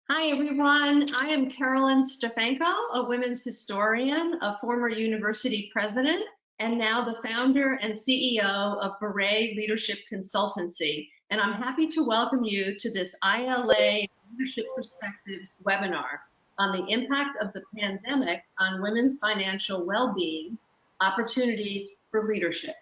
Hi, everyone. I am Carolyn Stefanko, a women's historian, a former university president, and now the founder and CEO of Beret Leadership Consultancy. And I'm happy to welcome you to this ILA Leadership Perspectives webinar on the impact of the pandemic on women's financial well-being, opportunities for leadership.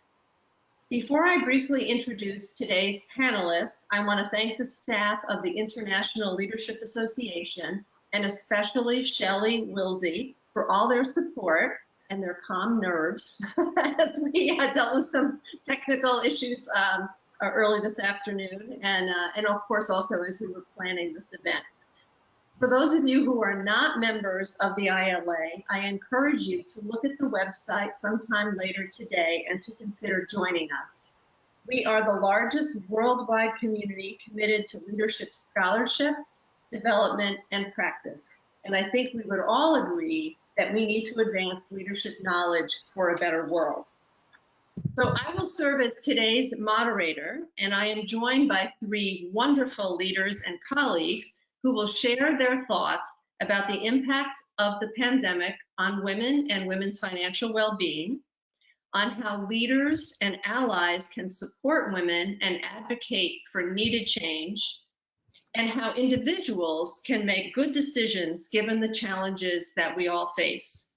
Before I briefly introduce today's panelists, I want to thank the staff of the International Leadership Association, and especially Shelley Wilsey, for all their support and their calm nerves as we dealt with some technical issues early this afternoon, and of course also as we were planning this event. For those of you who are not members of the ILA, I encourage you to look at the website sometime later today and to consider joining us. We are the largest worldwide community committed to leadership scholarship, development, and practice. And I think we would all agree that we need to advance leadership knowledge for a better world. So I will serve as today's moderator, and I am joined by three wonderful leaders and colleagues who will share their thoughts about the impact of the pandemic on women and women's financial well-being, on how leaders and allies can support women and advocate for needed change, and how individuals can make good decisions given the challenges that we all face.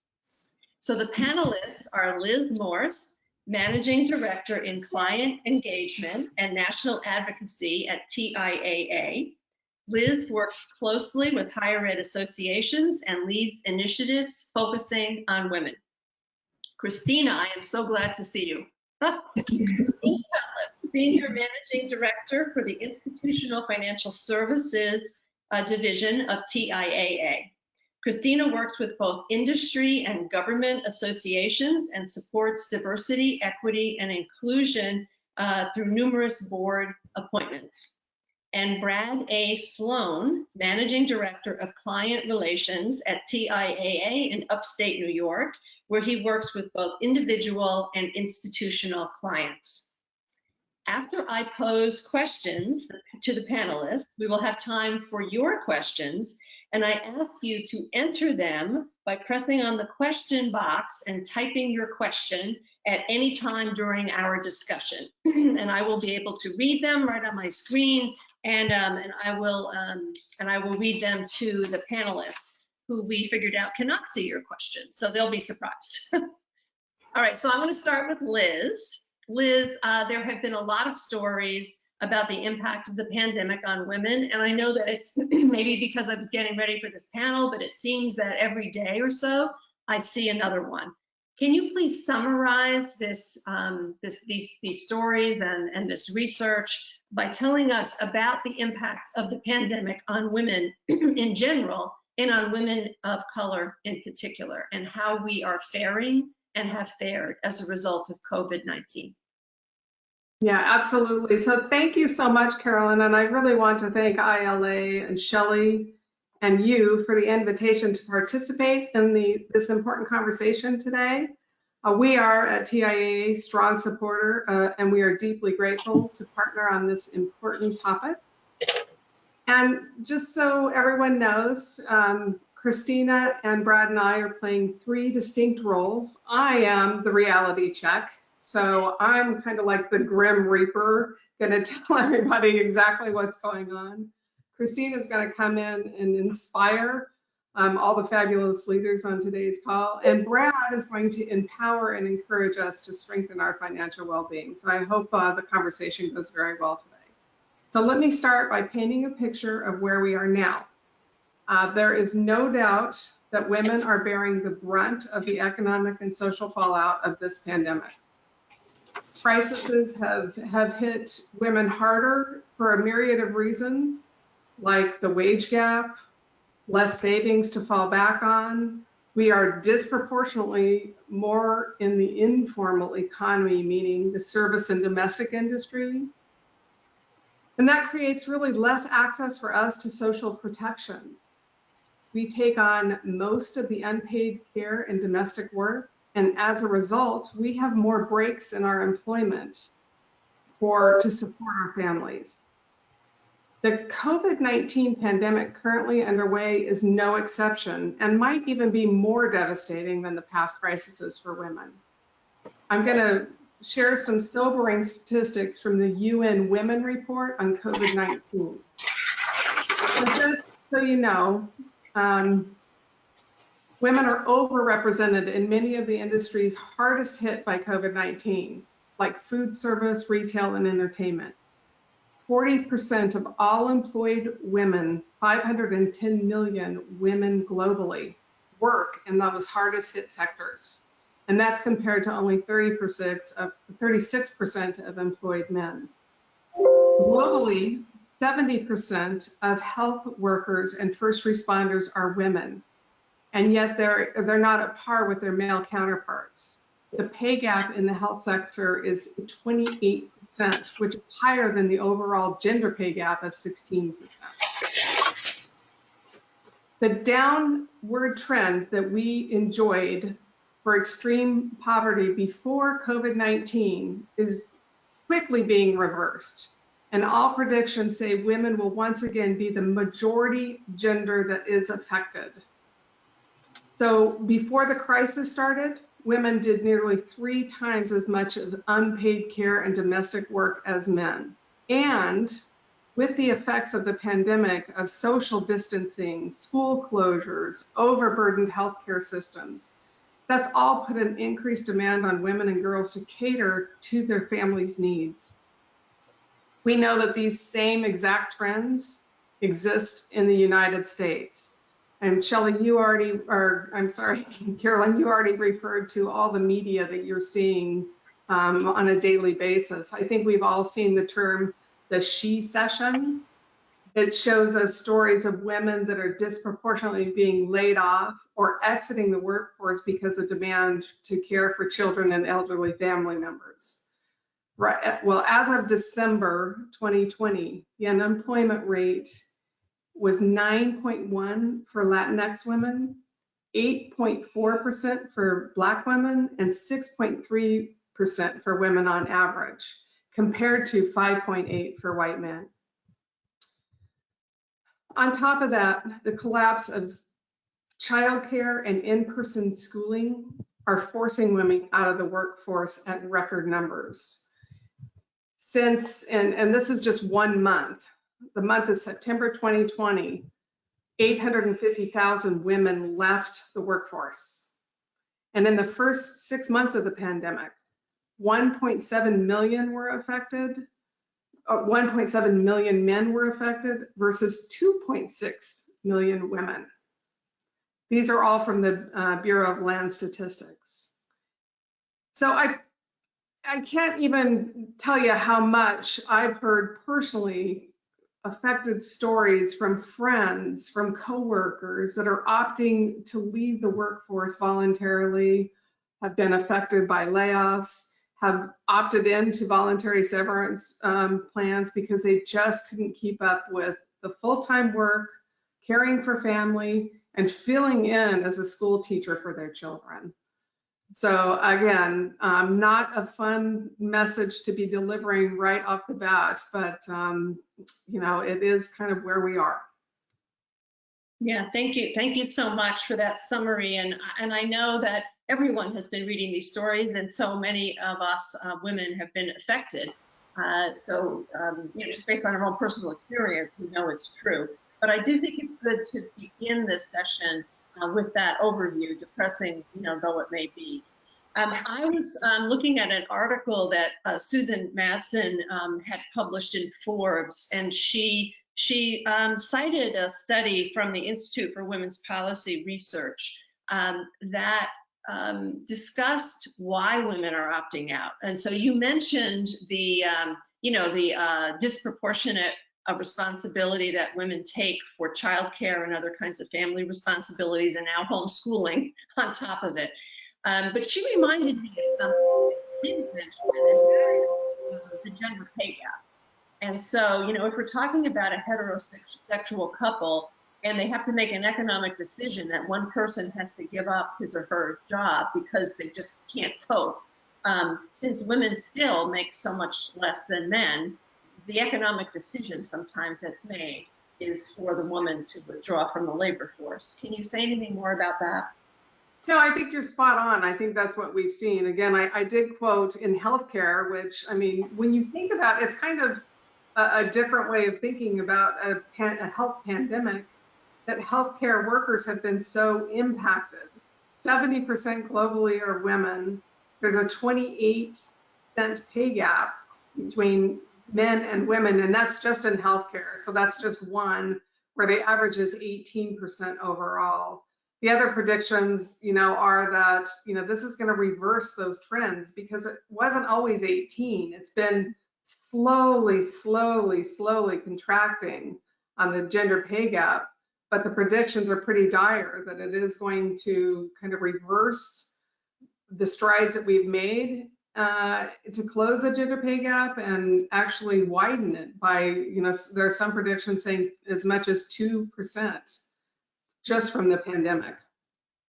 So the panelists are Liz Morse, Managing Director in Client Engagement and National Advocacy at Tiaa. Liz works closely with higher ed associations and leads initiatives focusing on women. Christina, I am so glad to see you. Senior Managing Director for the Institutional Financial Services Division of Tiaa. Christina works with both industry and government associations and supports diversity, equity, and inclusion through numerous board appointments. And Brad A. Sloan, Managing Director of Client Relations at Tiaa in upstate New York, where he works with both individual and institutional clients. After I pose questions to the panelists, we will have time for your questions, and I ask you to enter them by pressing on the question box and typing your question at any time during our discussion. And I will be able to read them right on my screen, and I will read them to the panelists who we figured out cannot see your questions, so they'll be surprised. All right, so I'm going to start with Liz. Liz, there have been a lot of stories about the impact of the pandemic on women, and I know that it's maybe because I was getting ready for this panel, but it seems that every day or so I see another one. Can you please summarize these stories and this research by telling us about the impact of the pandemic on women in general and on women of color in particular, and how we are faring and have fared as a result of COVID-19? Yeah, absolutely. So thank you so much, Carolyn. And I really want to thank ILA and Shelley and you for the invitation to participate in this important conversation today. We are at Tiaa strong supporter, and we are deeply grateful to partner on this important topic. And just so everyone knows, Christina and Brad and I are playing three distinct roles. I am the reality check. So I'm kind of like the Grim Reaper, going to tell everybody exactly what's going on. Christina's going to come in and inspire all the fabulous leaders on today's call. And Brad is going to empower and encourage us to strengthen our financial well-being. So I hope the conversation goes very well today. So let me start by painting a picture of where we are now. There is no doubt that women are bearing the brunt of the economic and social fallout of this pandemic. Crises have hit women harder for a myriad of reasons, like the wage gap, less savings to fall back on. We are disproportionately more in the informal economy, meaning the service and domestic industry. And that creates really less access for us to social protections. We take on most of the unpaid care and domestic work. And as a result, we have more breaks in our employment to support our families. The COVID-19 pandemic currently underway is no exception and might even be more devastating than the past crises for women. I'm going to share some sobering statistics from the UN Women Report on COVID-19. So just so you know, women are overrepresented in many of the industries hardest hit by COVID-19, like food service, retail, and entertainment. 40% of all employed women, 510 million women globally, work in those hardest hit sectors. And that's compared to only 36% of employed men. Globally, 70% of health workers and first responders are women, and yet they're not at par with their male counterparts. The pay gap in the health sector is 28%, which is higher than the overall gender pay gap of 16%. The downward trend that we enjoyed for extreme poverty before COVID-19 is quickly being reversed. And all predictions say women will once again be the majority gender that is affected. So before the crisis started, women did nearly 3 times as much of unpaid care and domestic work as men. And with the effects of the pandemic of social distancing, school closures, overburdened healthcare systems, that's all put an increased demand on women and girls to cater to their families' needs. We know that these same exact trends exist in the United States. And Shelley, Carolyn, you already referred to all the media that you're seeing on a daily basis. I think we've all seen the term, the she session. It shows us stories of women that are disproportionately being laid off or exiting the workforce because of demand to care for children and elderly family members. Right. Well, as of December 2020, the unemployment rate was 9.1 for Latinx women, 8.4% for Black women, and 6.3% for women on average, compared to 5.8 for white men. On top of that, the collapse of childcare and in-person schooling are forcing women out of the workforce at record numbers. Since, and this is just 1 month, the month of September 2020, 850,000 women left the workforce. And in the first 6 months of the pandemic, 1.7 million were affected, 1.7 million men were affected versus 2.6 million women. These are all from the Bureau of Land Statistics. So I can't even tell you how much I've heard personally affected stories from friends, from coworkers that are opting to leave the workforce voluntarily, have been affected by layoffs, have opted into voluntary severance plans because they just couldn't keep up with the full-time work, caring for family, and filling in as a school teacher for their children. So again, not a fun message to be delivering right off the bat, but you know, it is kind of where we are. Yeah, thank you. Thank you so much for that summary. And I know that everyone has been reading these stories, and so many of us women have been affected. You know, just based on our own personal experience, we know it's true. But I do think it's good to begin this session with that overview, depressing, you know, though it may be. I was looking at an article that Susan Madsen had published in Forbes, and she cited a study from the Institute for Women's Policy Research that discussed why women are opting out. And so you mentioned the, you know, the disproportionate responsibility that women take for childcare and other kinds of family responsibilities, and now homeschooling on top of it. But she reminded me of something that I didn't mention, and that is the gender pay gap. And so, you know, if we're talking about a heterosexual couple and they have to make an economic decision that one person has to give up his or her job because they just can't cope, since women still make so much less than men, the economic decision sometimes that's made is for the woman to withdraw from the labor force. Can you say anything more about that? No, I think you're spot on. I think that's what we've seen. Again, I did quote in healthcare, which, I mean, when you think about it's kind of a different way of thinking about a health pandemic, that healthcare workers have been so impacted. 70% globally are women. There's a 28-cent pay gap between men and women, and that's just in healthcare. So that's just one where the average is 18% overall. The other predictions, are that, this is going to reverse those trends because it wasn't always 18. It's been slowly contracting on the gender pay gap, but the predictions are pretty dire that it is going to kind of reverse the strides that we've made to close the gender pay gap and actually widen it by, there are some predictions saying as much as 2% just from the pandemic.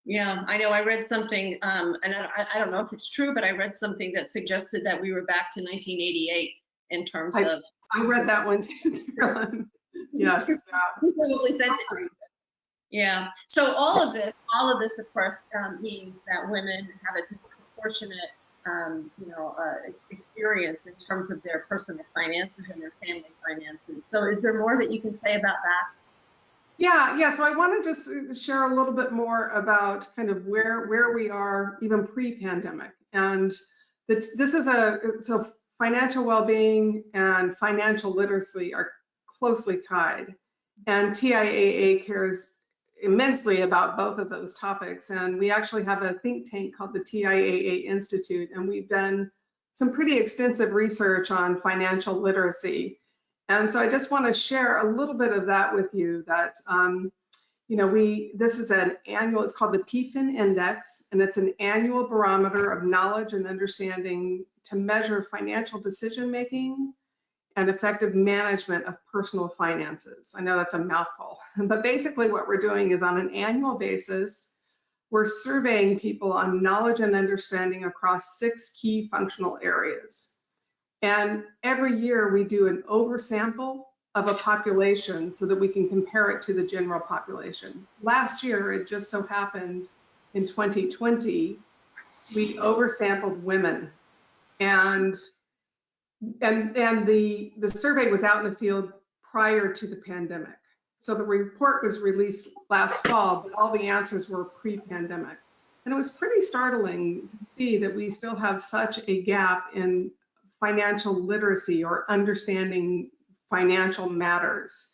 Yeah, I know. I read something, and I don't know if it's true, but I read something that suggested that we were back to 1988 in terms of. I read that one too, Carolyn. Yes. You probably sent it to me. Yeah. So all of this, of course, means that women have a disproportionate, experience in terms of their personal finances and their family finances. So is there more that you can say about that? Yeah. So I want to just share a little bit more about kind of where we are even pre-pandemic. And this is so financial well-being and financial literacy are closely tied. And TIAA cares immensely about both of those topics. And we actually have a think tank called the TIAA Institute, and we've done some pretty extensive research on financial literacy. And so I just want to share a little bit of that with you that, this is an annual, it's called the Pfin Index, and it's an annual barometer of knowledge and understanding to measure financial decision-making and effective management of personal finances. I know that's a mouthful, but basically what we're doing is on an annual basis, we're surveying people on knowledge and understanding across 6 key functional areas. And every year we do an oversample of a population so that we can compare it to the general population. Last year, it just so happened in 2020, we oversampled women. And the survey was out in the field prior to the pandemic. So the report was released last fall, but all the answers were pre-pandemic. And it was pretty startling to see that we still have such a gap in financial literacy or understanding financial matters.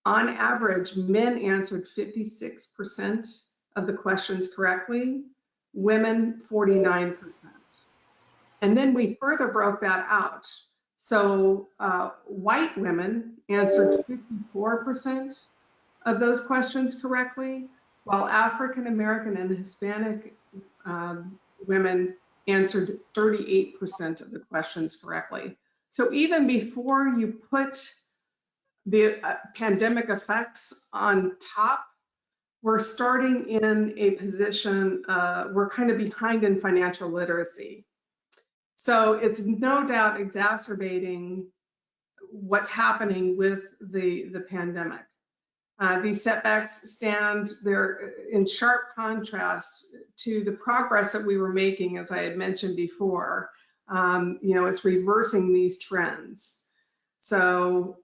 On average, men answered 56% of the questions correctly, women 49%. And then we further broke that out. So white women answered 54% of those questions correctly, while African American and Hispanic women answered 38% of the questions correctly. So even before you put the pandemic effects on top, we're starting in a position, we're kind of behind in financial literacy. So it's no doubt exacerbating what's happening with the pandemic. These setbacks stand there in sharp contrast to the progress that we were making, as I had mentioned before. It's reversing these trends. So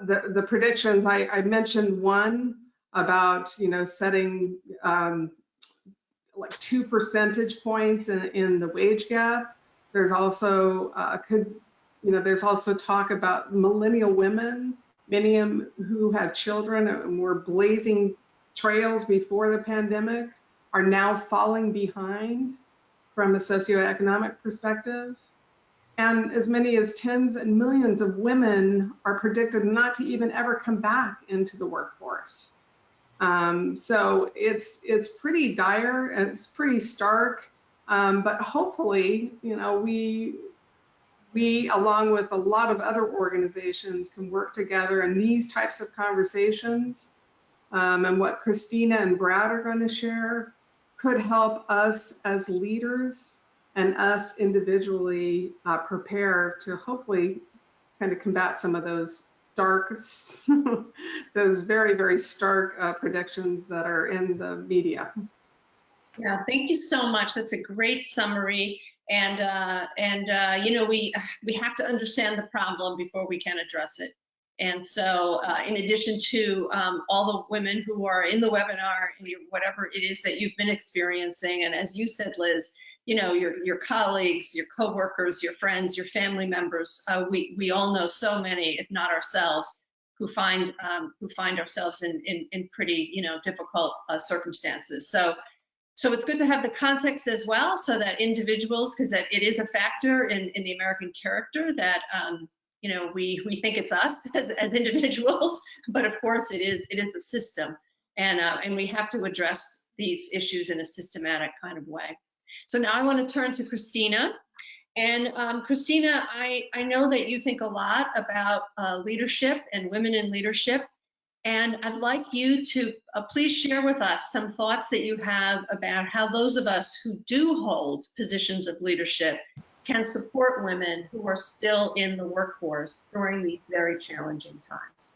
the predictions, I mentioned one about, setting like 2 percentage points in the wage gap. There's also there's also talk about millennial women, many of them who have children and were blazing trails before the pandemic are now falling behind from a socioeconomic perspective. And as many as tens and millions of women are predicted not to even ever come back into the workforce. So it's pretty dire, and it's pretty stark. But hopefully, we, along with a lot of other organizations, can work together in these types of conversations. And what Christina and Brad are going to share could help us as leaders and us individually prepare to hopefully kind of combat some of those dark, those very, very stark predictions that are in the media. Yeah, thank you so much. That's a great summary. And you know, we have to understand the problem before we can address it. And so in addition to all the women who are in the webinar and whatever it is that you've been experiencing, and as you said, Liz, you know, your colleagues, your coworkers, your friends, your family members, we all know so many, if not ourselves, who find ourselves in pretty, you know, difficult circumstances. So it's good to have the context as well, so that individuals, because it is a factor in the American character that you know, we think it's us as individuals, but of course it is a system, and we have to address these issues in a systematic kind of way. So now I want to turn to Christina. And Christina, I know that you think a lot about leadership and women in leadership. And I'd like you to please share with us some thoughts that you have about how those of us who do hold positions of leadership can support women who are still in the workforce during these very challenging times.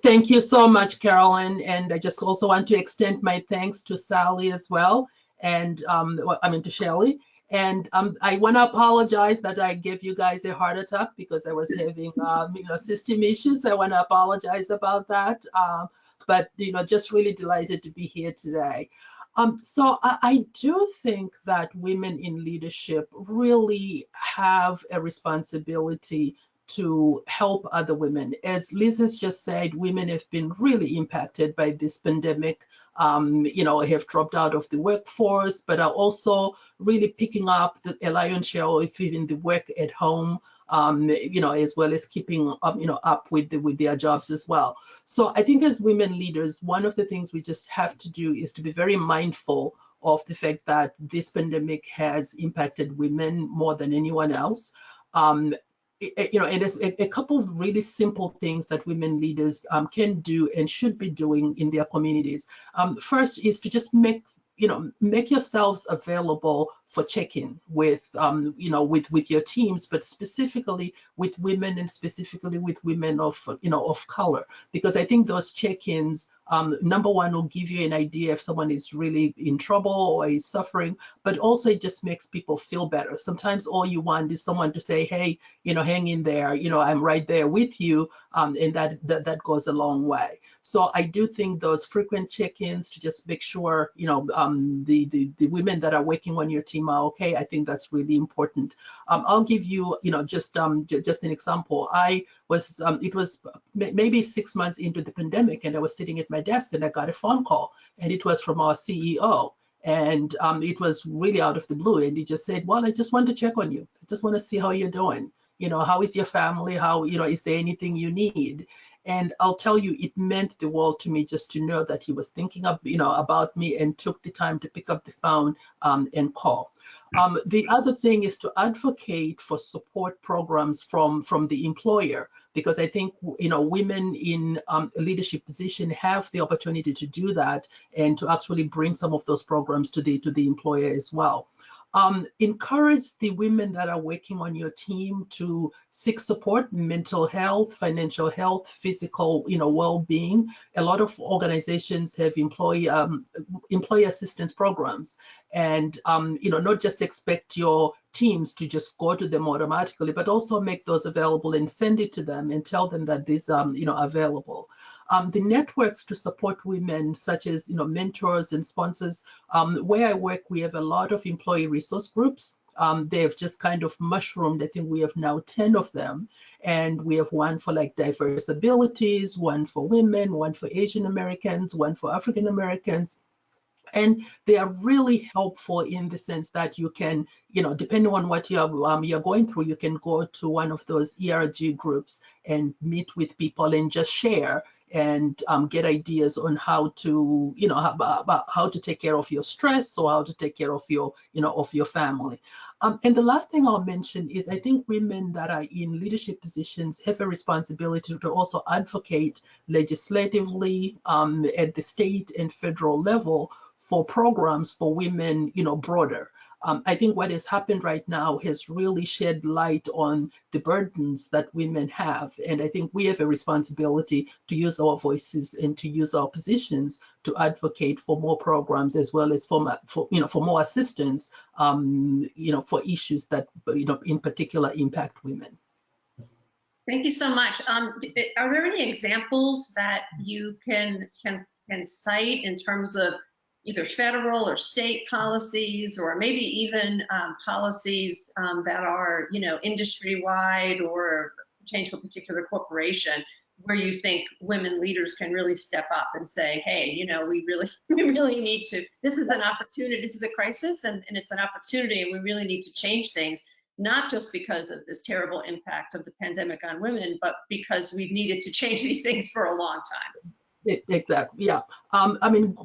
Thank you so much, Carolyn. And I just also want to extend my thanks to Sally as well, and to Shelley. And I want to apologize that I gave you guys a heart attack because I was having system issues. I want to apologize about that. But just really delighted to be here today. So I do think that women in leadership really have a responsibility to help other women. As Liz has just said, women have been really impacted by this pandemic, have dropped out of the workforce, but are also really picking up a lion's share of even the work at home, as well as keeping up with their jobs as well. So I think as women leaders, one of the things we just have to do is to be very mindful of the fact that this pandemic has impacted women more than anyone else. And there's a couple of really simple things that women leaders can do and should be doing in their communities. First is to just make yourselves available for check-in with your teams, but specifically with women and specifically with women of color, because I think those check-ins, number one, will give you an idea if someone is really in trouble or is suffering, but also it just makes people feel better. Sometimes all you want is someone to say, hey, hang in there, I'm right there with you, and that goes a long way. So I do think those frequent check-ins to just make sure, the women that are working on your team are okay. I think that's really important. I'll give you, just an example. It was maybe 6 months into the pandemic, and I was sitting at my desk and I got a phone call, and it was from our CEO. And it was really out of the blue. And he just said, well, I just want to check on you. I just want to see how you're doing. How is your family? How, is there anything you need? And I'll tell you, it meant the world to me just to know that he was thinking of, about me and took the time to pick up the phone and call. The other thing is to advocate for support programs from the employer, because I think, women in a leadership position have the opportunity to do that and to actually bring some of those programs to the employer as well. Encourage the women that are working on your team to seek support, mental health, financial health, physical, well-being. A lot of organizations have employee assistance programs, and not just expect your teams to just go to them automatically, but also make those available and send it to them and tell them that these are available. The networks to support women, such as mentors and sponsors. Where I work, we have a lot of employee resource groups. They've just kind of mushroomed. I think we have now 10 of them, and we have one for like diverse abilities, one for women, one for Asian Americans, one for African Americans. And they are really helpful in the sense that you can, depending on what you're going through, you can go to one of those ERG groups and meet with people and just share and get ideas on how to, about how to take care of your stress or how to take care of your, of your family. And the last thing I'll mention is I think women that are in leadership positions have a responsibility to also advocate legislatively at the state and federal level for programs for women, broader. I think what has happened right now has really shed light on the burdens that women have. And I think we have a responsibility to use our voices and to use our positions to advocate for more programs, as well as for more assistance, for issues that, in particular impact women. Thank you so much. Are there any examples that you can cite in terms of either federal or state policies, or maybe even policies that are, industry-wide or pertain to a particular corporation, where you think women leaders can really step up and say, hey, we really need to, this is an opportunity, this is a crisis, and it's an opportunity, and we really need to change things, not just because of this terrible impact of the pandemic on women, but because we've needed to change these things for a long time. Exactly. Yeah.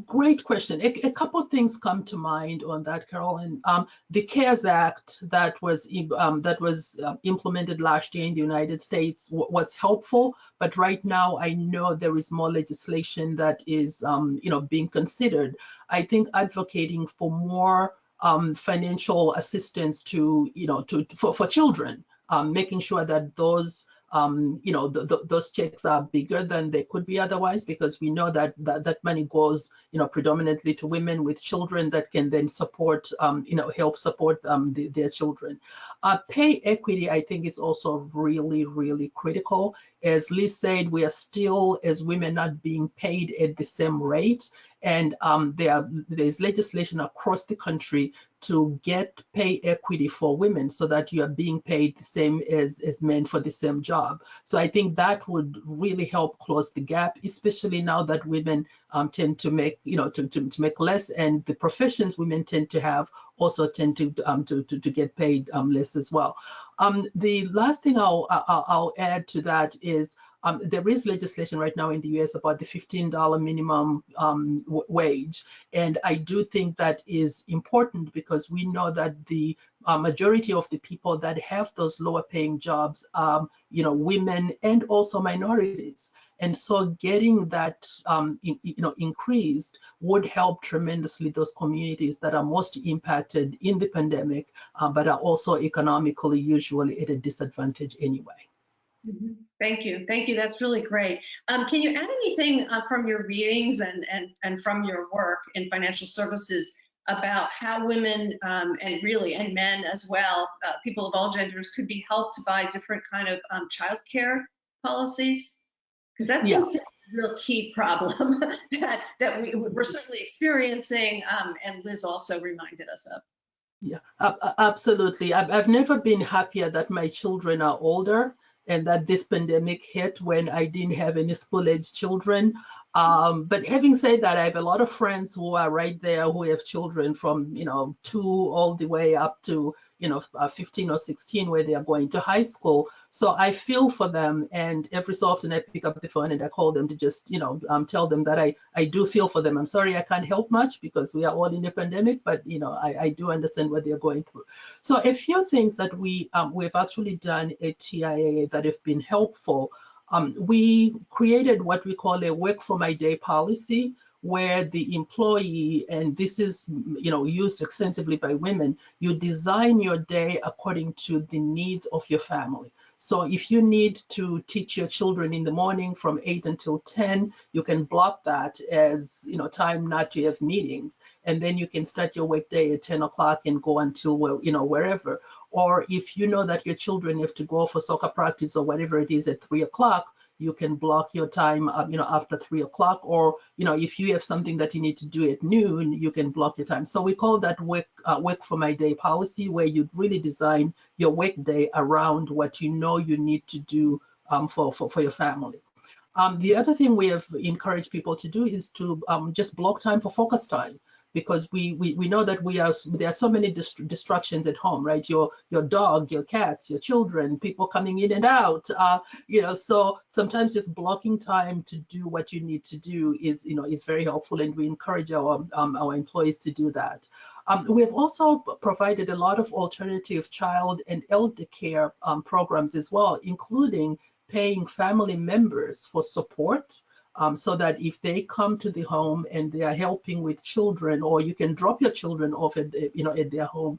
Great question. A couple of things come to mind on that, Carolyn. The CARES Act that was implemented last year in the United States was helpful, but right now I know there is more legislation that is, being considered. I think advocating for more financial assistance for children, making sure that those those checks are bigger than they could be otherwise, because we know that money goes, predominantly to women with children that can then support, help support their children. Pay equity, I think, is also really, really critical. As Liz said, we are still, as women, not being paid at the same rate. And there's legislation across the country to get pay equity for women, so that you are being paid the same as men for the same job. So I think that would really help close the gap, especially now that women tend to make, to make less, and the professions women tend to have also tend to get paid less as well. The last thing I'll add to that is, there is legislation right now in the US about the $15 minimum wage. And I do think that is important, because we know that the majority of the people that have those lower paying jobs are, women and also minorities. And so getting that, increased would help tremendously those communities that are most impacted in the pandemic, but are also economically usually at a disadvantage anyway. Thank you. That's really great. Can you add anything from your readings and from your work in financial services about how women and men as well, people of all genders, could be helped by different kind of childcare policies? Because that's a real key problem that we're certainly experiencing, and Liz also reminded us of. Yeah, absolutely. I've never been happier that my children are older, and that this pandemic hit when I didn't have any school-age children. But having said that, I have a lot of friends who are right there who have children from 2 all the way up to 15 or 16, where they are going to high school. So I feel for them, and every so often I pick up the phone and I call them to just tell them that I do feel for them. I'm sorry I can't help much because we are all in a pandemic, but I do understand what they're going through. So a few things that we've actually done at Tiaa that have been helpful. We created what we call a work for my day policy, where the employee, and this is used extensively by women, you design your day according to the needs of your family. So if you need to teach your children in the morning from 8 until 10, you can block that as time not to have meetings, and then you can start your work day at 10 o'clock and go until wherever. Or if you know that your children have to go for soccer practice or whatever it is at 3 o'clock, you can block your time, after 3 o'clock, or, if you have something that you need to do at noon, you can block your time. So we call that work for my day policy, where you really design your work day around what you need to do for your family. The other thing we have encouraged people to do is to just block time for focus time, because we know that there are so many distractions at home, right? Your dog, your cats, your children, people coming in and out, so sometimes just blocking time to do what you need to do is very helpful, and we encourage our employees to do that. We have also provided a lot of alternative child and elder care programs as well, including paying family members for support so that if they come to the home and they are helping with children, or you can drop your children off at at their home,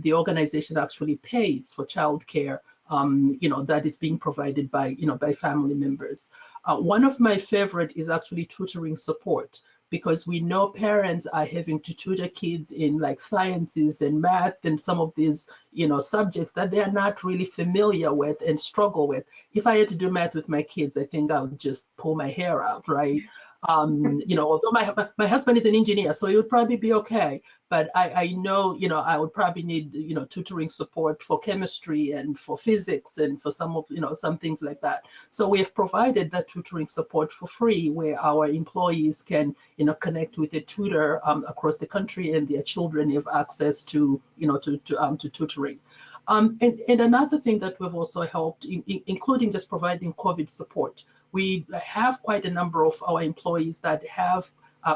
the organization actually pays for childcare, that is being provided by by family members. One of my favorite is actually tutoring support, because we know parents are having to tutor kids in like sciences and math and some of these, subjects that they are not really familiar with and struggle with. If I had to do math with my kids, I think I would just pull my hair out, right? Although my husband is an engineer, so it would probably be okay. But I know, I would probably need, tutoring support for chemistry and for physics and for some of, some things like that. So we have provided that tutoring support for free, where our employees can, connect with a tutor across the country, and their children have access to, to tutoring. And another thing that we've also helped, including just providing COVID support. We have quite a number of our employees that have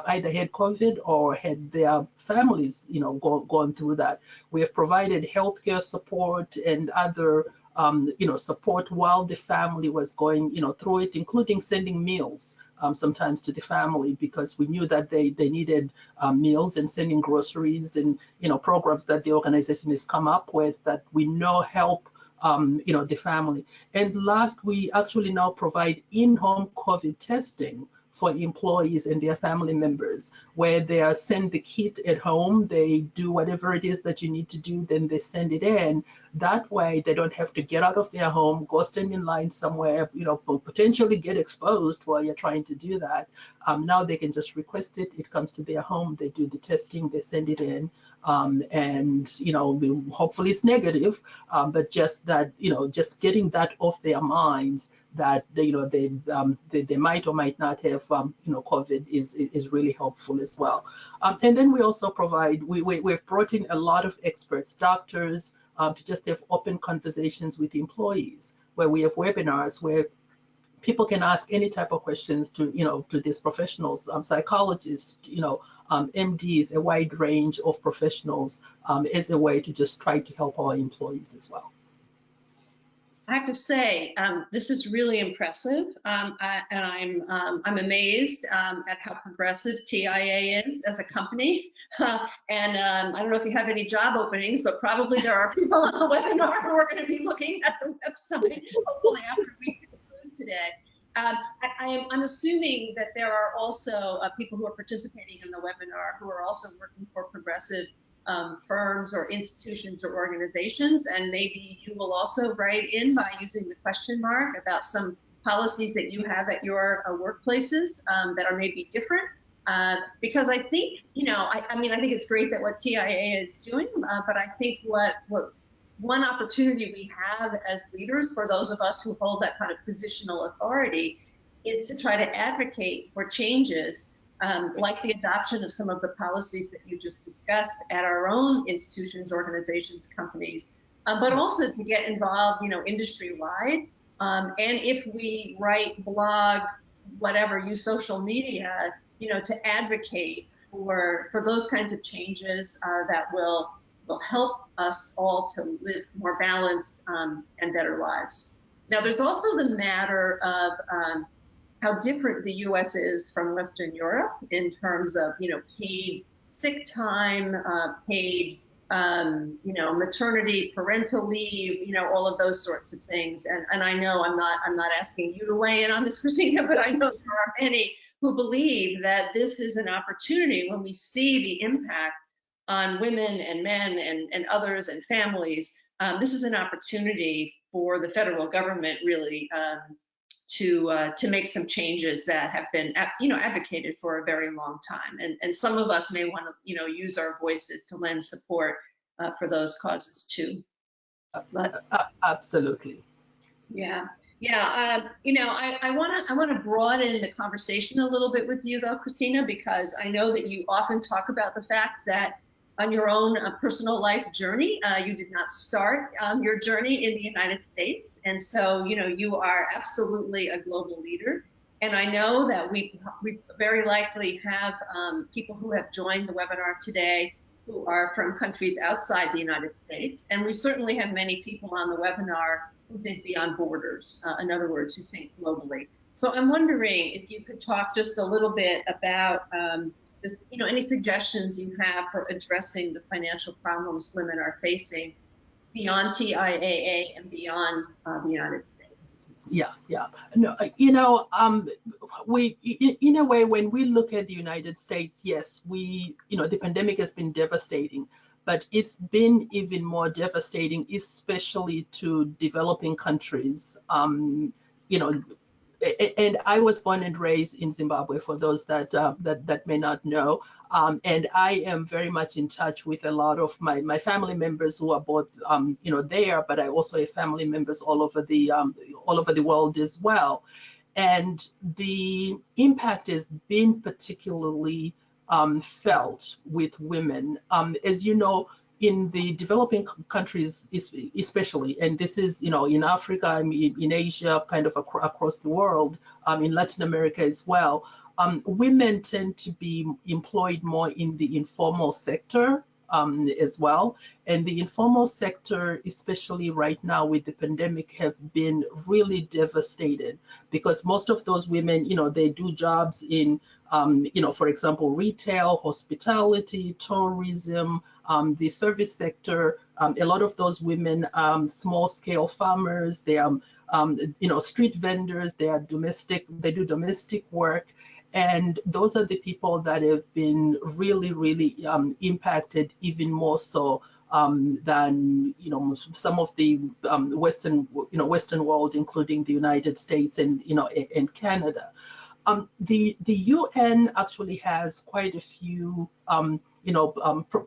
either had COVID or had their families, gone through that. We have provided healthcare support and other, support while the family was going, through it, including sending meals sometimes to the family, because we knew that they needed meals, and sending groceries and, programs that the organization has come up with that we know help the family. And last, we actually now provide in-home COVID testing for employees and their family members, where they are send the kit at home, they do whatever it is that you need to do, then they send it in. That way, they don't have to get out of their home, go stand in line somewhere, potentially get exposed while you're trying to do that. Now they can just request it, it comes to their home, they do the testing, they send it in. And hopefully it's negative, but just that, just getting that off their minds, that they might or might not have COVID is really helpful as well. And then we also provide, we've brought in a lot of experts, doctors, to just have open conversations with employees, where we have webinars where people can ask any type of questions to to these professionals, psychologists, MDs, a wide range of professionals, as a way to just try to help our employees as well. I have to say, this is really impressive, and I'm amazed at how progressive Tiaa is as a company. And I don't know if you have any job openings, but probably there are people on the webinar who are going to be looking at the website, hopefully after we conclude today. I'm assuming that there are also people who are participating in the webinar who are also working for progressive firms or institutions or organizations, and maybe you will also write in by using the question mark about some policies that you have at your workplaces that are maybe different. Because I think, I think it's great that what Tiaa is doing, but I think what one opportunity we have as leaders, for those of us who hold that kind of positional authority, is to try to advocate for changes like the adoption of some of the policies that you just discussed at our own institutions, organizations, companies, but also to get involved, industry-wide. And if we write, blog, whatever, use social media, to advocate for those kinds of changes that will help us all to live more balanced and better lives. Now, there's also the matter of how different the U.S. is from Western Europe in terms of, paid sick time, paid, maternity, parental leave, all of those sorts of things. And I know I'm not asking you to weigh in on this, Christina, but I know there are many who believe that this is an opportunity when we see the impact on women and men and others and families. This is an opportunity for the federal government really to make some changes that have been advocated for a very long time, and some of us may want to use our voices to lend support for those causes too. But Absolutely. Yeah. I want to broaden the conversation a little bit with you though, Christina, because I know that you often talk about the fact that on your own personal life journey, you did not start your journey in the United States. And so, you are absolutely a global leader. And I know that we very likely have people who have joined the webinar today who are from countries outside the United States. And we certainly have many people on the webinar who think beyond borders. In other words, who think globally. So I'm wondering if you could talk just a little bit about this, any suggestions you have for addressing the financial problems women are facing beyond TIAA and beyond the United States. Yeah. No, we, in a way, when we look at the United States, yes, the pandemic has been devastating, but it's been even more devastating, especially to developing countries. And I was born and raised in Zimbabwe, for those that may not know. And I am very much in touch with a lot of my family members who are both, there, but I also have family members all over the world as well. And the impact has been particularly felt with women. As you know, in the developing countries, especially, and this is, in Africa, in Asia, kind of across the world, in Latin America as well, women tend to be employed more in the informal sector as well. And the informal sector, especially right now with the pandemic, have been really devastated because most of those women, they do jobs in, for example, retail, hospitality, tourism, the service sector. A lot of those women, small scale farmers, they are, street vendors, they do domestic work. And those are the people that have been really, really impacted even more so than some of the Western world, including the United States and Canada. The UN actually has quite a few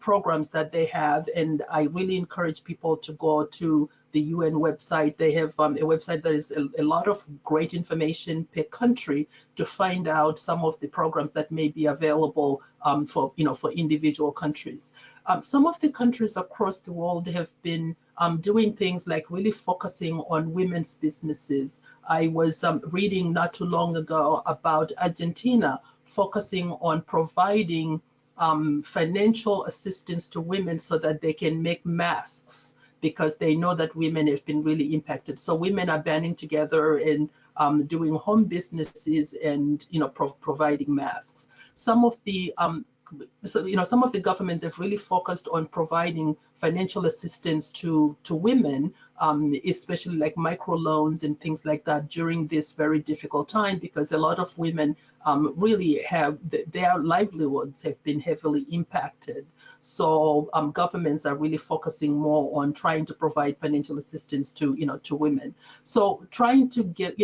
programs that they have, and I really encourage people to go to the UN website. They have a website that is a lot of great information per country to find out some of the programs that may be available for individual countries. Some of the countries across the world have been doing things like really focusing on women's businesses. I was reading not too long ago about Argentina focusing on providing financial assistance to women so that they can make masks, because they know that women have been really impacted. So women are banding together and doing home businesses and providing masks. Some of the governments have really focused on providing financial assistance to women, especially like microloans and things like that during this very difficult time, because a lot of women really have their livelihoods have been heavily impacted. So governments are really focusing more on trying to provide financial assistance to women. So trying to get,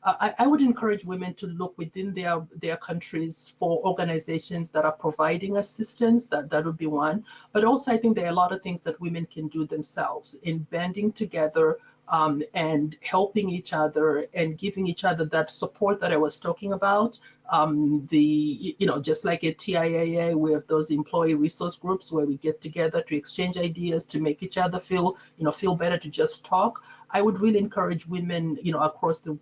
I would encourage women to look within their countries for organizations that are providing assistance. That would be one. But also, I think there are a lot of things that women can do themselves in banding together and helping each other and giving each other that support that I was talking about. Just like at TIAA, we have those employee resource groups where we get together to exchange ideas, to make each other feel better, to just talk. I would really encourage women, across the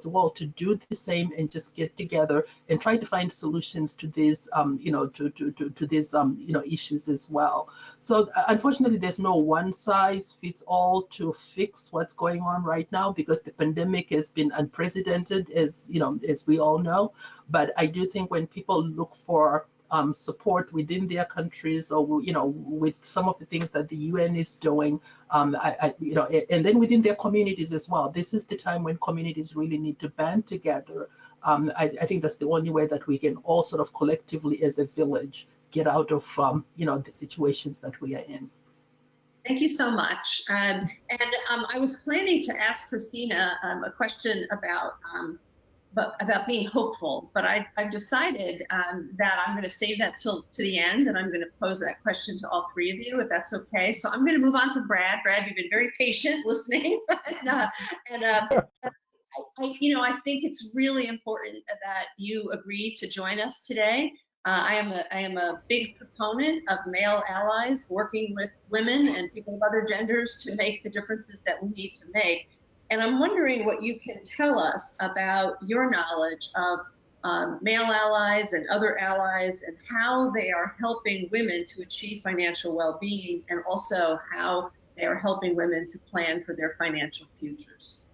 world to do the same and just get together and try to find solutions to these, to these, issues as well. So unfortunately, there's no one size fits all to fix what's going on right now, because the pandemic has been unprecedented, as we all know. But I do think when people look for support within their countries, or with some of the things that the UN is doing, and then within their communities as well. This is the time when communities really need to band together. I think that's the only way that we can all sort of collectively, as a village, get out of the situations that we are in. Thank you so much. And I was planning to ask Christina a question about being hopeful, but I've decided that I'm going to save that to the end, and I'm going to pose that question to all three of you, if that's okay. So I'm going to move on to Brad. Brad, you've been very patient listening, I think it's really important that you agreed to join us today. I am a big proponent of male allies working with women and people of other genders to make the differences that we need to make. And I'm wondering what you can tell us about your knowledge of male allies and other allies, and how they are helping women to achieve financial well-being, and also how they are helping women to plan for their financial futures.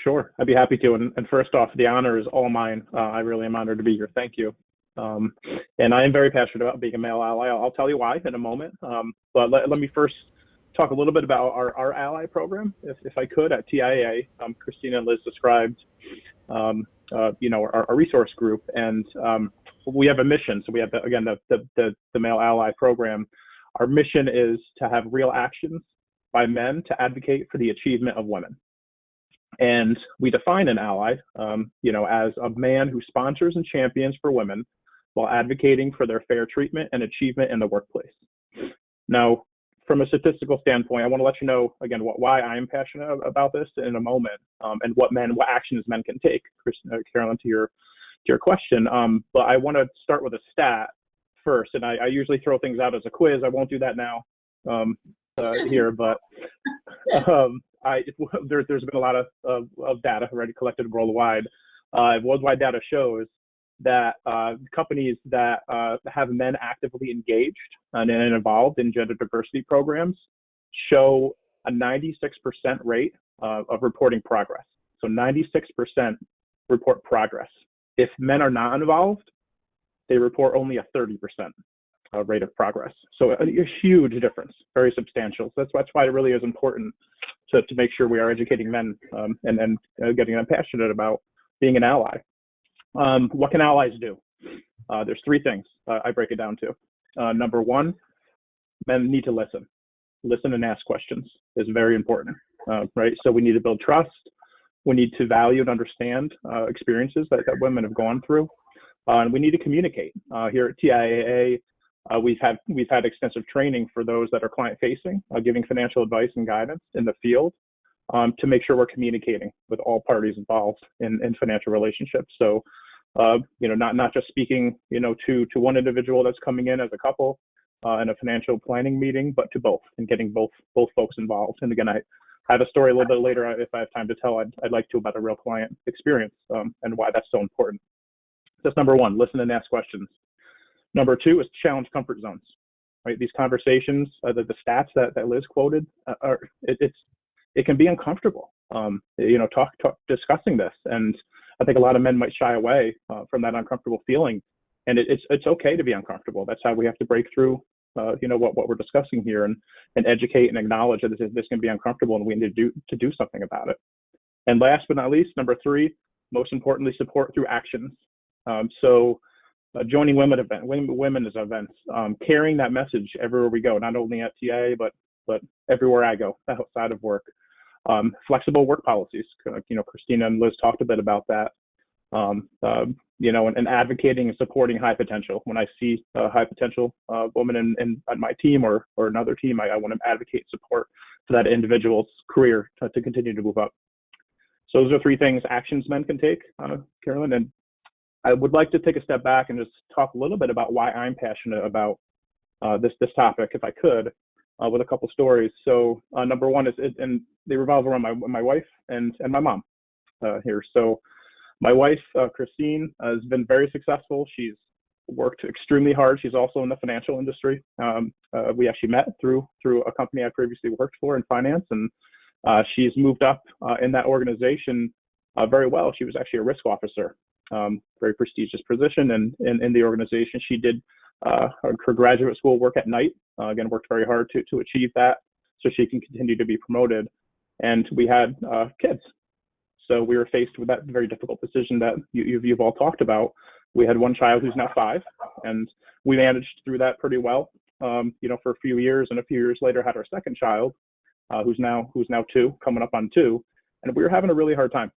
Sure, I'd be happy to. And first off, the honor is all mine. I really am honored to be here. Thank you. And I am very passionate about being a male ally. I'll tell you why in a moment. But let me first talk a little bit about our ally program, if I could, at Tiaa. Christina and Liz described, our resource group, and we have a mission. So we have, the Male Ally program. Our mission is to have real actions by men to advocate for the achievement of women. And we define an ally, as a man who sponsors and champions for women while advocating for their fair treatment and achievement in the workplace. Now, from a statistical standpoint, I want to let you know, again, why I'm passionate about this in a moment, and what actions men can take, Carolyn, to your question. But I want to start with a stat first, and I usually throw things out as a quiz. I won't do that now here, but there's been a lot of data already collected worldwide. Worldwide data shows that companies that have men actively engaged and involved in gender diversity programs show a 96% rate of reporting progress. So 96% report progress. If men are not involved, they report only a 30% rate of progress. So a huge difference, very substantial. So that's why it really is important to make sure we are educating men and getting them passionate about being an ally. What can allies do? There's three things I break it down to. Number one, men need to listen. Listen and ask questions is very important, right? So we need to build trust. We need to value and understand experiences that women have gone through. And we need to communicate. Here at Tiaa, we've had extensive training for those that are client facing, giving financial advice and guidance in the field, to make sure we're communicating with all parties involved in financial relationships. So, not just speaking, to one individual that's coming in as a couple in a financial planning meeting, but to both, and getting both folks involved. And again, I have a story a little bit later, if I have time to tell, I'd like to, about a real client experience and why that's so important. That's number one, listen and ask questions. Number two is challenge comfort zones, right? These conversations, the stats that Liz quoted, it can be uncomfortable, discussing this. And I think a lot of men might shy away from that uncomfortable feeling. And it's okay to be uncomfortable. That's how we have to break through, what we're discussing here, and educate and acknowledge that this can be uncomfortable and we need to do something about it. And last but not least, number three, most importantly, support through actions. Joining women's events, carrying that message everywhere we go, not only at Tiaa, but everywhere I go outside of work. Flexible work policies. Christina and Liz talked a bit about that. And advocating and supporting high potential. When I see a high potential woman in my team or another team, I want to advocate support for that individual's career to continue to move up. So those are three things, actions men can take, Carolyn. And I would like to take a step back and just talk a little bit about why I'm passionate about this topic, if I could, with a couple stories. So number one is, and they revolve around my wife and my mom here. So my wife, Christine, has been very successful. She's worked extremely hard. She's also in the financial industry. We actually met through a company I previously worked for in finance, and she's moved up in that organization very well. She was actually a risk officer, very prestigious position in the organization. She did her graduate school work at night. Again, worked very hard to achieve that so she can continue to be promoted. And we had kids. So we were faced with that very difficult decision that you've all talked about. We had one child who's now 5, and we managed through that pretty well, for a few years. And a few years later, had our second child, who's now 2, coming up on 2, and we were having a really hard time.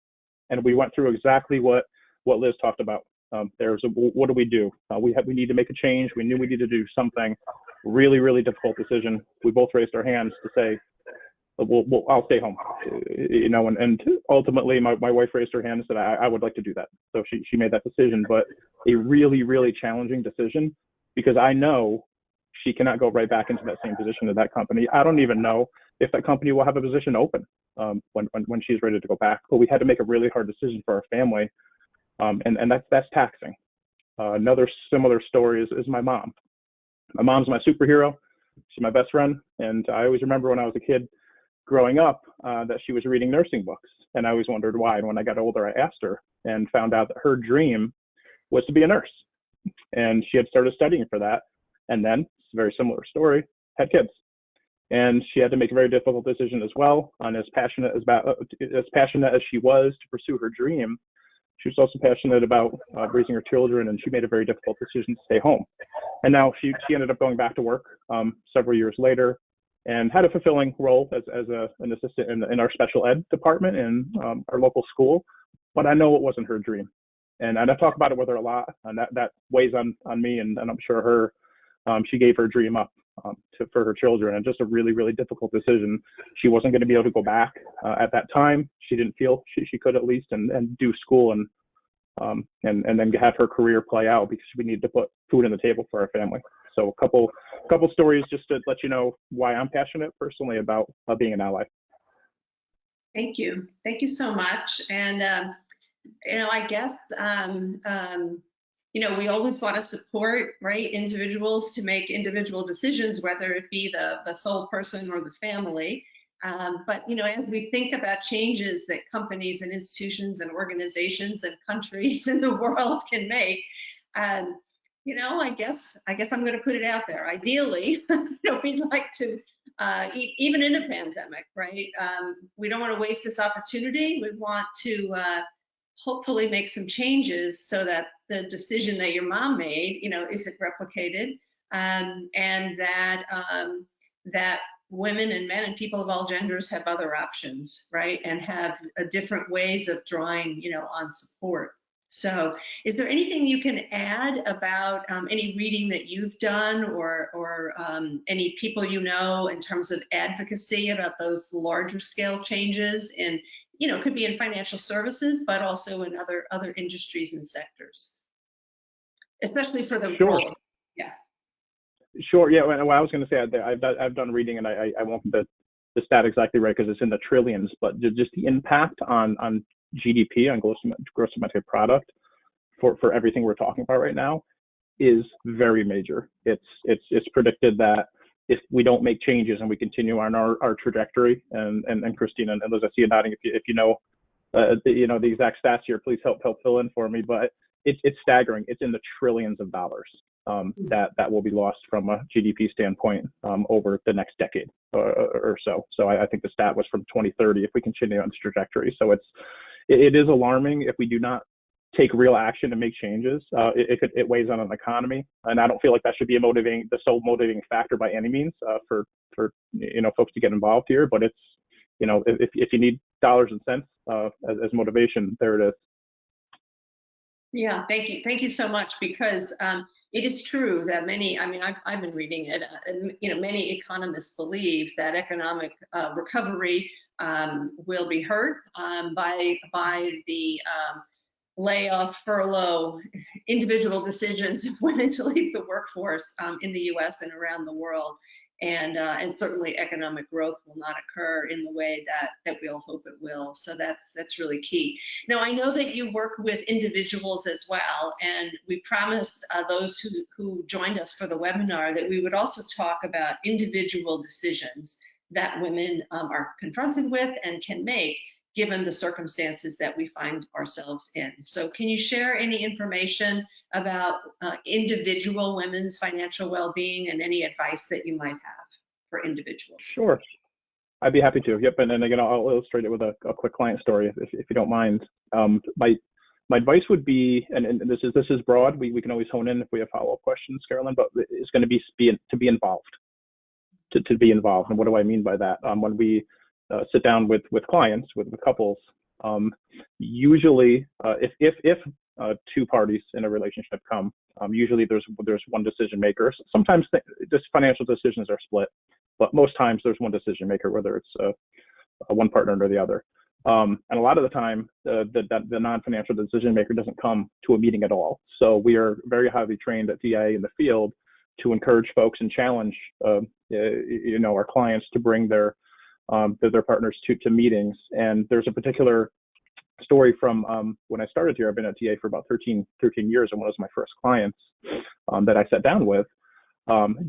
And we went through exactly what Liz talked about. What do we do? We need to make a change. We knew we needed to do something. Really, really difficult decision. We both raised our hands to say, I'll stay home, and ultimately my wife raised her hand and said, I would like to do that. So she made that decision, but a really, really challenging decision, because I know she cannot go right back into that same position at that company. I don't even know if that company will have a position open when she's ready to go back. But we had to make a really hard decision for our family, and that's taxing. Another similar story is my mom. My mom's my superhero. She's my best friend, and I always remember when I was a kid growing up that she was reading nursing books, and I always wondered why. And when I got older, I asked her and found out that her dream was to be a nurse, and she had started studying for that. And then, it's a very similar story, had kids, and she had to make a very difficult decision as well. And as passionate as she was to pursue her dream, she was also passionate about raising her children, and she made a very difficult decision to stay home. And now she ended up going back to work several years later, and had a fulfilling role as an assistant in our special ed department in our local school. But I know it wasn't her dream. And I talk about it with her a lot, and that weighs on me, and I'm sure her. She gave her dream up for her children, and just a really, really difficult decision. She wasn't going to be able to go back at that time. She didn't feel she could, at least, and do school and then have her career play out, because we need to put food on the table for our family. So a couple stories just to let you know why I'm passionate personally about being an ally. Thank you. Thank you so much. And, I guess, we always want to support, right, individuals to make individual decisions, whether it be the sole person or the family. But, as we think about changes that companies and institutions and organizations and countries in the world can make, I guess I'm going to put it out there. Ideally, we'd like to, even in a pandemic, right? We don't want to waste this opportunity. We want to hopefully make some changes so that the decision that your mom made, isn't replicated, and that women and men and people of all genders have other options, right? And have different ways of drawing, on support. So is there anything you can add about any reading that you've done or any people in terms of advocacy about those larger scale changes in, could be in financial services, but also in other industries and sectors, especially for the Sure. role? Yeah. Sure. Yeah. Well, I was going to say I've done reading, and I won't get the stat exactly right because it's in the trillions, but just the impact on GDP, on gross domestic product, for everything we're talking about right now is very major. It's predicted that if we don't make changes and we continue on our trajectory, and Christina and Liz, I see you nodding. If you know the exact stats here, please help fill in for me. But it's staggering. It's in the trillions of dollars that will be lost from a GDP standpoint over the next decade or so. So I think the stat was from 2030 if we continue on this trajectory. So it is alarming if we do not take real action and make changes. It weighs on an economy, and I don't feel like that should be the sole motivating factor by any means for folks to get involved here. But it's if you need dollars and cents as motivation, there it is. Yeah, thank you so much, because it is true that I've been reading it, many economists believe that economic recovery will be hurt by the layoff, furlough, individual decisions of women to leave the workforce in the U.S. and around the world. And certainly economic growth will not occur in the way that we all hope it will. So that's really key. Now, I know that you work with individuals as well, and we promised those who joined us for the webinar that we would also talk about individual decisions that women are confronted with and can make given the circumstances that we find ourselves in. So can you share any information about individual women's financial well-being and any advice that you might have for individuals? Sure. I'd be happy to. Yep. And again, I'll illustrate it with a quick client story if you don't mind. My advice would be, and this is broad, we can always hone in if we have follow-up questions, Carolyn, but it's going to be to be involved. To be involved. And what do I mean by that? When we sit down with clients, with couples, usually if two parties in a relationship come, usually there's one decision maker. Sometimes just financial decisions are split, but most times there's one decision maker, whether it's one partner or the other. And a lot of the time, the non-financial decision maker doesn't come to a meeting at all. So we are very highly trained at Tiaa in the field to encourage folks and challenge our clients to bring their partners to meetings. And there's a particular story from when I started here. I've been at Tiaa for about 13 years, and one of my first clients that I sat down with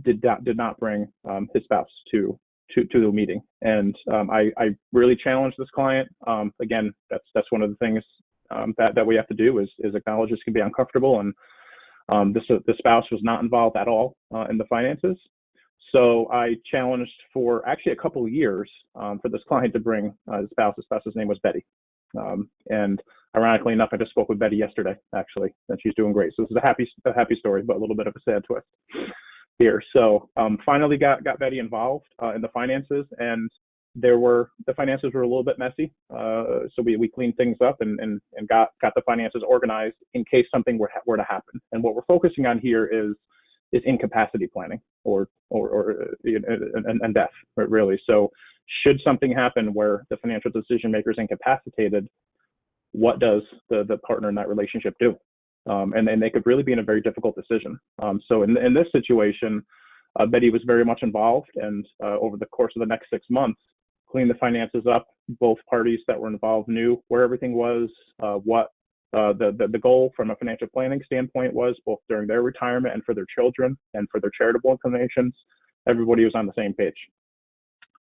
did not bring his spouse to the meeting. And I really challenged this client. Again, that's one of the things that we have to do is acknowledge this can be uncomfortable, and the spouse was not involved at all in the finances. So I challenged for actually a couple of years for this client to bring his spouse. His spouse's name was Betty. And ironically enough, I just spoke with Betty yesterday, actually, and she's doing great. So this is a happy story, but a little bit of a sad twist here. So finally got Betty involved in the finances, and the finances were a little bit messy. So we cleaned things up and got the finances organized in case something were to happen. And what we're focusing on here is incapacity planning or death, really. So should something happen where the financial decision maker is incapacitated, what does the partner in that relationship do? And then they could really be in a very difficult decision. So in this situation, Betty was very much involved, and over the course of the next 6 months, cleaned the finances up. Both parties that were involved knew where everything was, what the goal from a financial planning standpoint was, both during their retirement and for their children and for their charitable inclinations. Everybody was on the same page.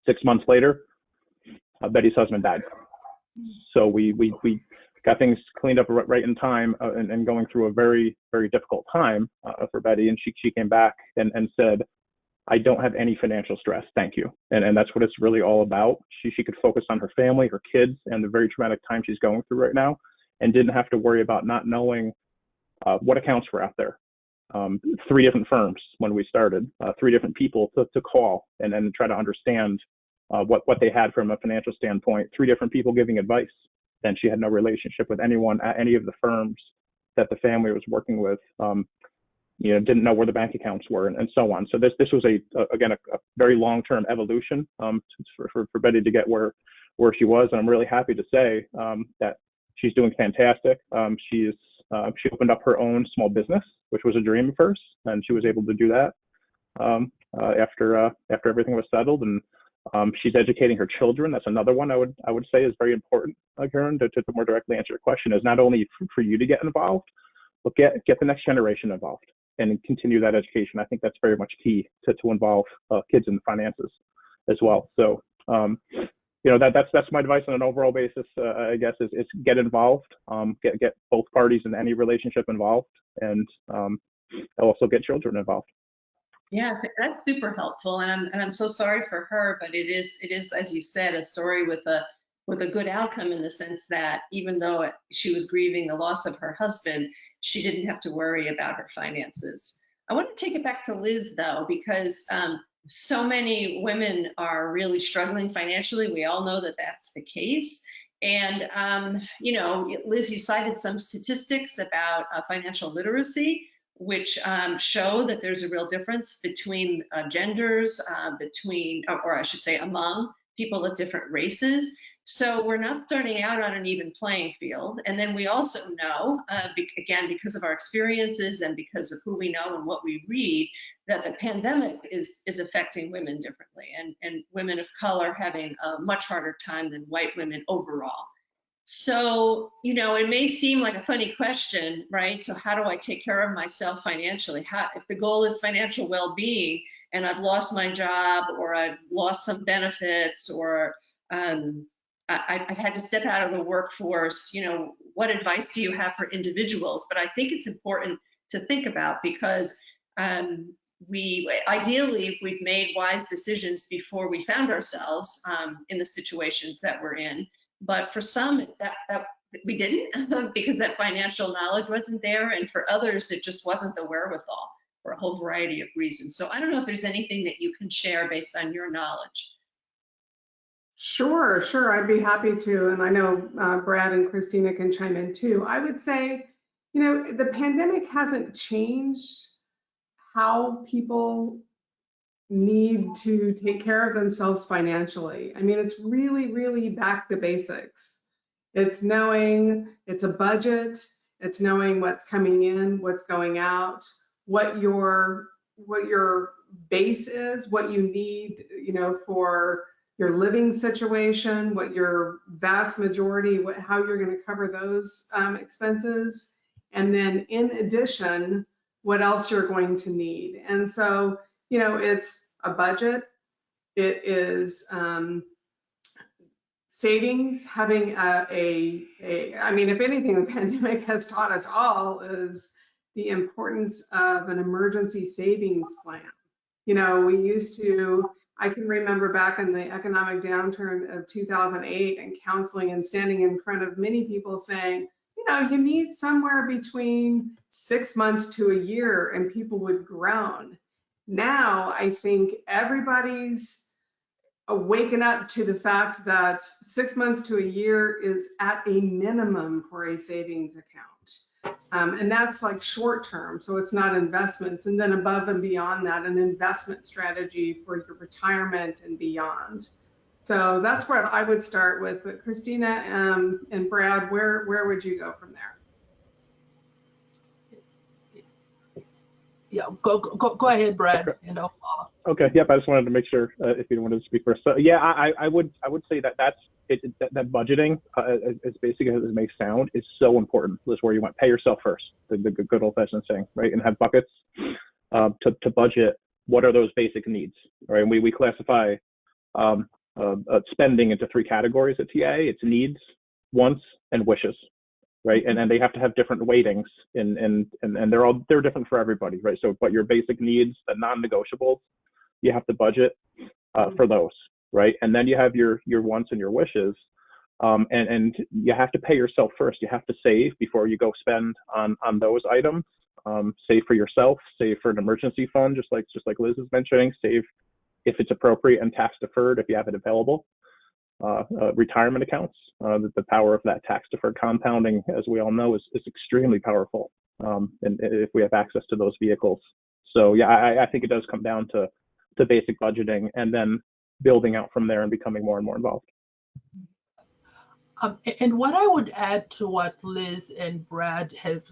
6 months later, Betty's husband died. So we got things cleaned up right in time, and going through a very, very difficult time for Betty. And she came back and said, I don't have any financial stress, thank you. And that's what it's really all about. She could focus on her family, her kids, and the very traumatic time she's going through right now, and didn't have to worry about not knowing what accounts were out there. 3 different firms when we started, 3 different people to call and then try to understand what they had from a financial standpoint, 3 different people giving advice. Then she had no relationship with anyone at any of the firms that the family was working with. Didn't know where the bank accounts were, and so on. So this was again a very long-term evolution for Betty to get where she was, and I'm really happy to say that she's doing fantastic. She opened up her own small business, which was a dream of hers, and she was able to do that after everything was settled. And she's educating her children. That's another one I would say is very important, Karen, to more directly answer your question, is not only for you to get involved, but get the next generation involved and continue that education. I think that's very much key to involve kids in the finances as well. So, that's my advice on an overall basis, I guess, is get involved, get both parties in any relationship involved, and also get children involved. Yeah, that's super helpful, and I'm so sorry for her, but it is as you said, a story with a good outcome, in the sense that even though she was grieving the loss of her husband, she didn't have to worry about her finances. I want to take it back to Liz, though, because so many women are really struggling financially. We all know that that's the case. And, Liz, you cited some statistics about financial literacy, which show that there's a real difference between genders, or I should say among people of different races. So we're not starting out on an even playing field. And then we also know, again, because of our experiences and because of who we know and what we read, that the pandemic is affecting women differently, and women of color having a much harder time than white women overall. So, it may seem like a funny question, right? So how do I take care of myself financially? If the goal is financial well-being and I've lost my job, or I've lost some benefits, or I've had to step out of the workforce, what advice do you have for individuals? But I think it's important to think about, because ideally we've made wise decisions before we found ourselves in the situations that we're in. But for some, that we didn't, because that financial knowledge wasn't there, and for others, it just wasn't the wherewithal for a whole variety of reasons. So I don't know if there's anything that you can share based on your knowledge. Sure, I'd be happy to. And I know Brad and Christina can chime in too. I would say, the pandemic hasn't changed how people need to take care of themselves financially. I mean, it's really, really back to basics. It's knowing it's a budget, it's knowing what's coming in, what's going out, what your base is, what you need, for your living situation, what your vast majority, how you're going to cover those expenses. And then in addition, what else you're going to need. And so, you know, it's a budget. It is savings, having I mean, if anything, the pandemic has taught us all is the importance of an emergency savings plan. You know, we used to, I can remember back in the economic downturn of 2008 and counseling and standing in front of many people saying, you know, you need somewhere between 6 months to a year, and people would groan. Now, I think everybody's waking up to the fact that 6 months to a year is at a minimum for a savings account. And that's like short term, so it's not investments. And then above and beyond that, an investment strategy for your retirement and beyond. So that's where I would start with. But Christina and Brad, where would you go from there? Yeah, go ahead, Brad, and I'll follow. Okay. Yep. I just wanted to make sure if you wanted to speak first. So yeah, I would say that that budgeting, as basic as it may sound, is so important. This is where you want to pay yourself first, the good old fashioned saying, right? And have buckets to budget. What are those basic needs, right? And we classify spending into 3 categories at Tiaa. It's needs, wants, and wishes. Right, and they have to have different weightings, and they're different for everybody, right? So, but your basic needs, the non-negotiables, you have to budget for those, right? And then you have your wants and your wishes, and you have to pay yourself first. You have to save before you go spend on those items. Save for yourself, save for an emergency fund, just like Liz is mentioning. Save if it's appropriate and tax deferred if you have it available. Retirement accounts, the power of that tax deferred compounding, as we all know, is extremely powerful, and if we have access to those vehicles. So yeah, I think it does come down to basic budgeting and then building out from there and becoming more and more involved. And what I would add to what Liz and Brad have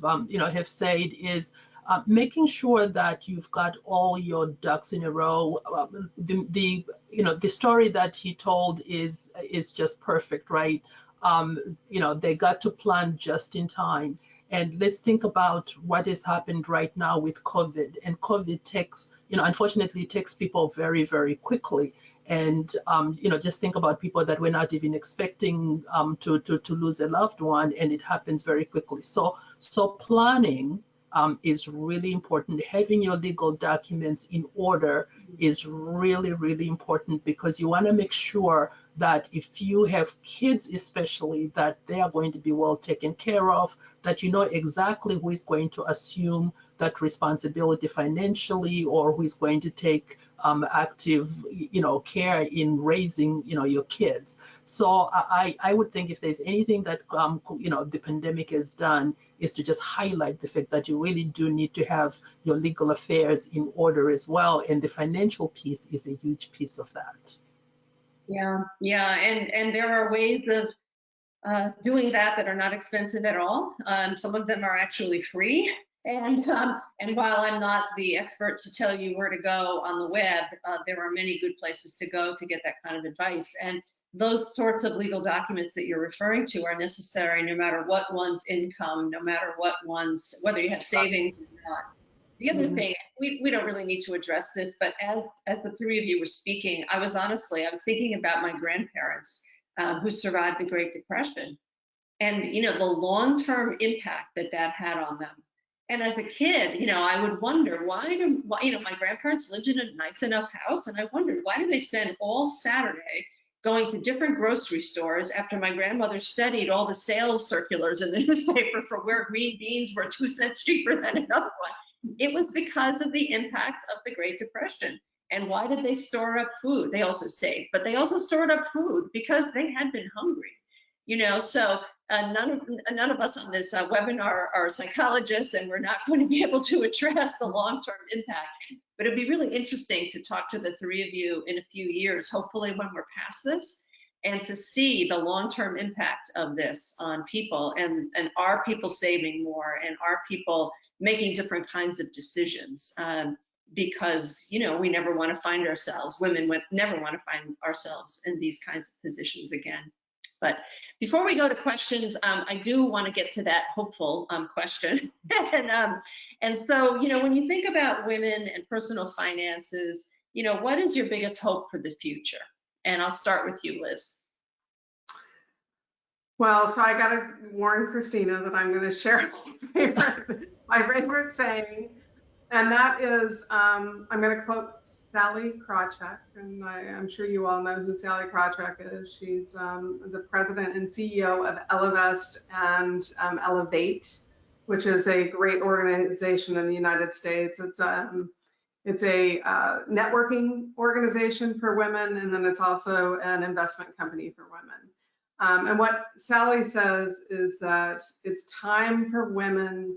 said is making sure that you've got all your ducks in a row. The story that he told is just perfect, right? They got to plan just in time. And let's think about what has happened right now with COVID. And COVID unfortunately takes people very, very quickly. And just think about people that we're not even expecting to lose a loved one, and it happens very quickly. So planning is really important. Having your legal documents in order is really, really important, because you want to make sure that if you have kids, especially, that they are going to be well taken care of, that you know exactly who is going to assume that responsibility financially, or who is going to take active, care in raising, your kids. So I would think if there's anything that, the pandemic has done, is to just highlight the fact that you really do need to have your legal affairs in order as well. And the financial piece is a huge piece of that. Yeah, and there are ways of doing that are not expensive at all. Some of them are actually free. And while I'm not the expert to tell you where to go on the web, there are many good places to go to get that kind of advice. And those sorts of legal documents that you're referring to are necessary no matter what one's income, no matter whether you have savings or not. The other thing, we don't really need to address this, but as the 3 of you were speaking, I was thinking about my grandparents who survived the Great Depression, and the long-term impact that had on them. And as a kid, I would wonder why my grandparents lived in a nice enough house, and I wondered, why do they spend all Saturday going to different grocery stores after my grandmother studied all the sales circulars in the newspaper for where green beans were 2 cents cheaper than another one? It was because of the impact of the Great Depression. And why did they store up food? They also saved, but they also stored up food because they had been hungry. So none of us on this webinar are psychologists, and we're not going to be able to address the long-term impact. But it'd be really interesting to talk to the 3 of you in a few years, hopefully when we're past this, and to see the long-term impact of this on people, and are people saving more, and are people making different kinds of decisions, because we never want to find ourselves, women never want to find ourselves in these kinds of positions again. But before we go to questions, I do want to get to that hopeful question. And so, when you think about women and personal finances, what is your biggest hope for the future? And I'll start with you, Liz. Well, so I got to warn Christina that I'm going to share my favorite saying, and that is, I'm going to quote Sally Krawcheck, and I'm sure you all know who Sally Krawcheck is. She's the president and CEO of Elevest and Elevate, which is a great organization in the United States. It's a networking organization for women, and then it's also an investment company for women. And what Sally says is that it's time for women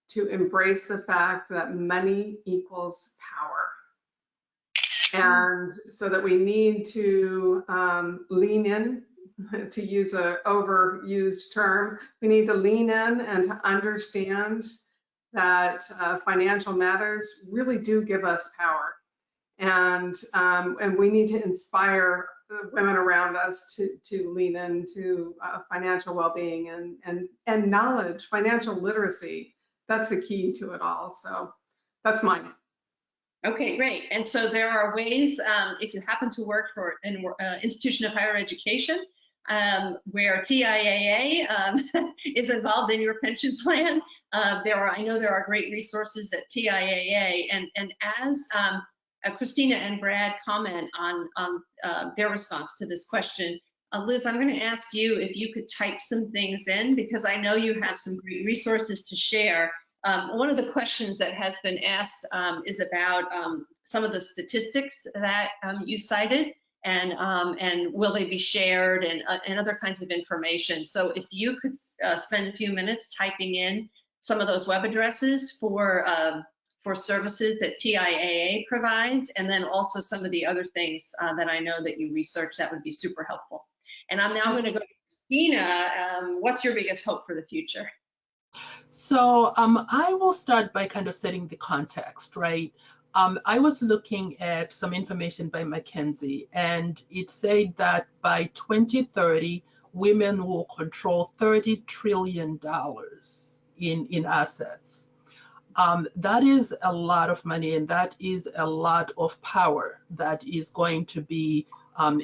to embrace the fact that money equals power. And so that we need to lean in, to use an overused term, we need to lean in and to understand that financial matters really do give us power. And we need to inspire the women around us to lean into financial well-being and knowledge, financial literacy. That's the key to it all. So that's mine. Okay, great. And so there are ways, if you happen to work for an institution of higher education, where Tiaa is involved in your pension plan, I know there are great resources at Tiaa, and as Christina and Brad comment on their response to this question, Liz, I'm going to ask you if you could type some things in, because I know you have some great resources to share. One of the questions that has been asked is about some of the statistics that you cited, and will they be shared, and other kinds of information. So if you could spend a few minutes typing in some of those web addresses for services that Tiaa provides, and then also some of the other things that I know that you research, that would be super helpful. And I'm now going to go to Christina. What's your biggest hope for the future? So I will start by kind of setting the context, right? I was looking at some information by McKinsey, and it said that by 2030, women will control $30 trillion in assets. That is a lot of money, and that is a lot of power that is going to be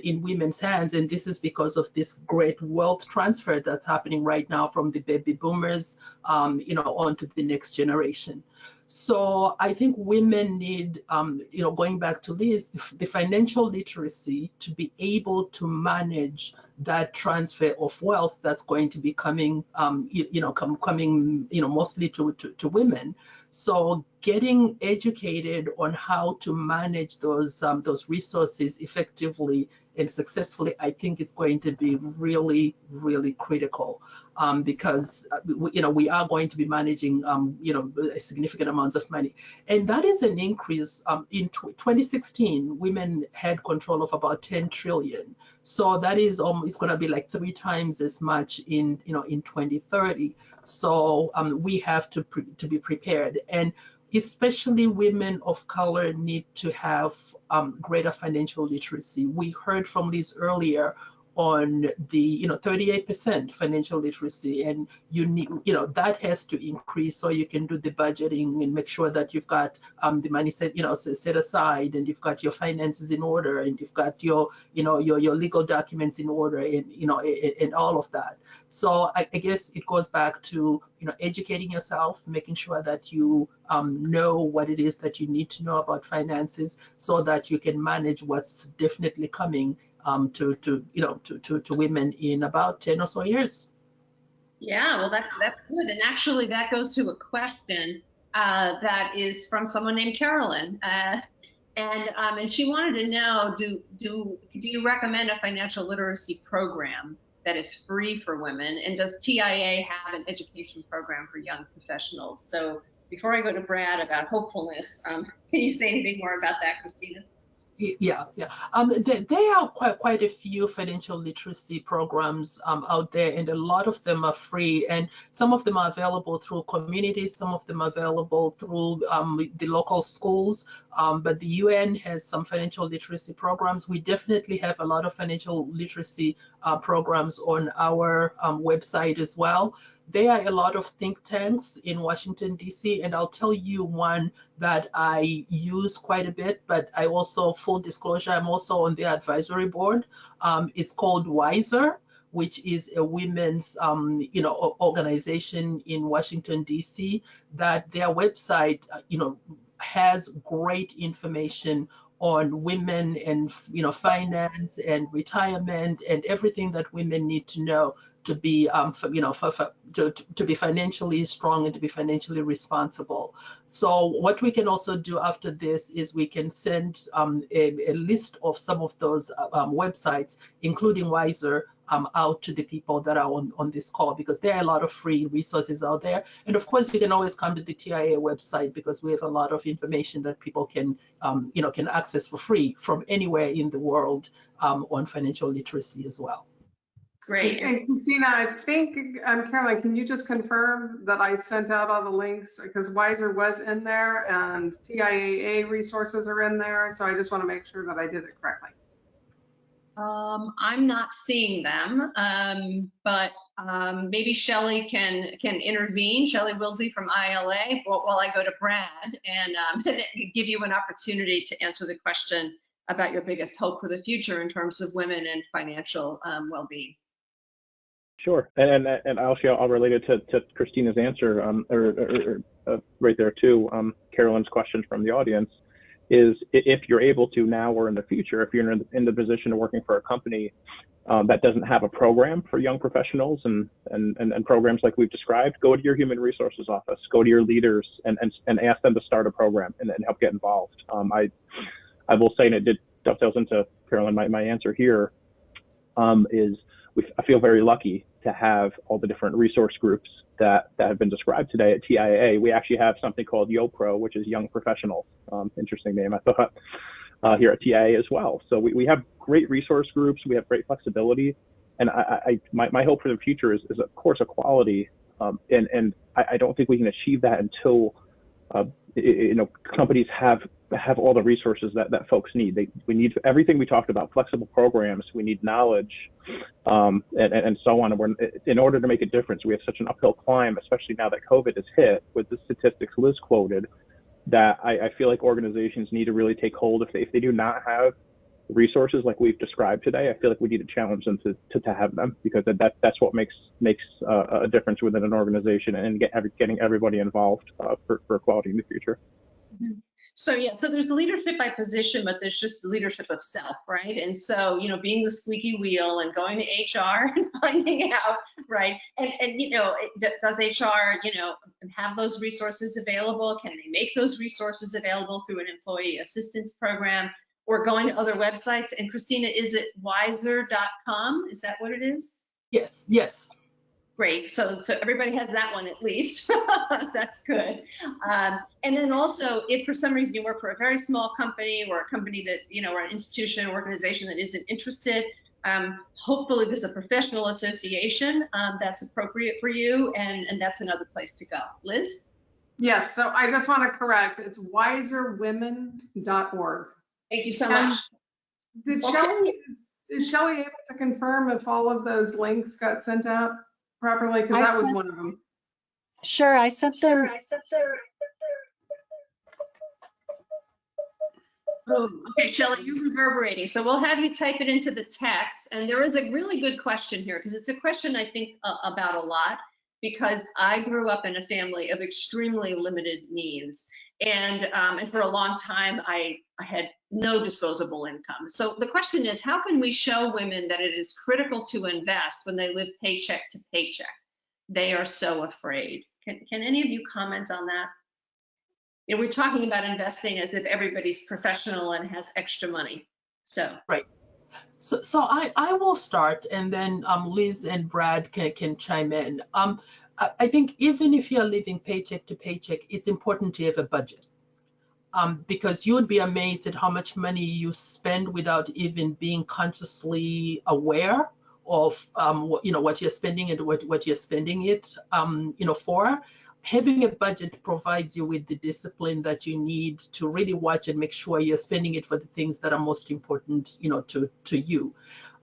in women's hands. And this is because of this great wealth transfer that's happening right now from the baby boomers, on to the next generation. So I think women need, going back to Liz, the financial literacy to be able to manage that transfer of wealth that's going to be coming, coming, mostly to women. So getting educated on how to manage those resources effectively and successfully, I think is going to be really, really critical, because we are going to be managing significant amounts of money, and that is an increase. In 2016, women had control of about 10 trillion. So that is it's going to be like 3 times as much in 2030. So we have to be prepared, and especially women of color need to have greater financial literacy. We heard from Liz earlier on the 38% financial literacy, and you need that has to increase so you can do the budgeting and make sure that you've got the money set aside, and you've got your finances in order, and you've got your your legal documents in order, and and all of that. So I guess it goes back to educating yourself, making sure that you know what it is that you need to know about finances, so that you can manage what's definitely coming to women in about 10 or so years. Yeah, well, that's good. And actually, that goes to a question that is from someone named Carolyn, and she wanted to know: do you recommend a financial literacy program that is free for women? And does Tiaa have an education program for young professionals? So before I go to Brad about hopefulness, can you say anything more about that, Christina? Yeah, yeah. There are quite a few financial literacy programs out there, and a lot of them are free. And some of them are available through communities, some of them are available through the local schools. But the UN has some financial literacy programs. We definitely have a lot of financial literacy programs on our website as well. There are a lot of think tanks in Washington, D.C., and I'll tell you one that I use quite a bit, but I also, full disclosure, I'm also on the advisory board. It's called Wiser, which is a women's organization in Washington, D.C., that their website, has great information on women and finance and retirement and everything that women need to know to be to be financially strong and to be financially responsible. So what we can also do after this is we can send a list of some of those websites, including Wiser, out to the people that are on this call, because there are a lot of free resources out there. And of course, you can always come to the Tiaa website, because we have a lot of information that people can can access for free from anywhere in the world on financial literacy as well. Great. And Christina, I think, Caroline, can you just confirm that I sent out all the links? Because Wiser was in there and TIAA resources are in there. So I just want to make sure that I did it correctly. I'm not seeing them, but maybe Shelley can intervene. Shelley Wilsey from ILA, while I go to Brad and give you an opportunity to answer the question about your biggest hope for the future in terms of women and financial well-being. Sure, and actually I'll relate it to Christina's answer, right there too. Carolyn's question from the audience is, if you're able to now or in the future, if you're in the position of working for a company that doesn't have a program for young professionals and programs like we've described, go to your human resources office, go to your leaders and ask them to start a program and help get involved. I will say, and it dovetails into Carolyn, my answer here is I feel very lucky to have all the different resource groups that have been described today at TIAA. We actually have something called YoPro, which is Young Professionals. Interesting name, I thought, here at TIAA as well. So we have great resource groups. We have great flexibility. And my hope for the future is of course, equality. And I don't think we can achieve that until companies have all the resources that folks need. We need everything we talked about, flexible programs, we need knowledge, and so on. And in order to make a difference, we have such an uphill climb, especially now that COVID has hit, with the statistics Liz quoted, that I feel like organizations need to really take hold. If they do not have resources like we've described today, I feel like we need to challenge them to have them, because that's what makes a difference within an organization and getting everybody involved for equality in the future. Mm-hmm. So there's leadership by position, but there's just leadership of self, right? And so, being the squeaky wheel and going to HR and finding out, right? And does HR, have those resources available? Can they make those resources available through an employee assistance program, or going to other websites? And Christina, is it wiser.com? Is that what it is? Yes. Great. So everybody has that one at least. That's good. And then also, if for some reason you work for a very small company or a company that, or an institution or organization that isn't interested, hopefully there's a professional association that's appropriate for you, and that's another place to go. Liz? Yes. So I just want to correct. It's wiserwomen.org. Thank you so much. Is Shelley able to confirm if all of those links got sent out properly? Because that was one of them. Sure, I sent them. Okay, Shelley, you're reverberating. So we'll have you type it into the text. And there is a really good question here, because it's a question I think about a lot, because I grew up in a family of extremely limited means. And for a long time, I had no disposable income. So the question is, how can we show women that it is critical to invest when they live paycheck to paycheck? They are so afraid. Can any of you comment on that? We're talking about investing as if everybody's professional and has extra money. So right. So I will start, and then Liz and Brad can chime in. I think even if you're living paycheck to paycheck, it's important to have a budget. because you would be amazed at how much money you spend without even being consciously aware of what you're spending and what you're spending it for. Having a budget provides you with the discipline that you need to really watch and make sure you're spending it for the things that are most important, to you.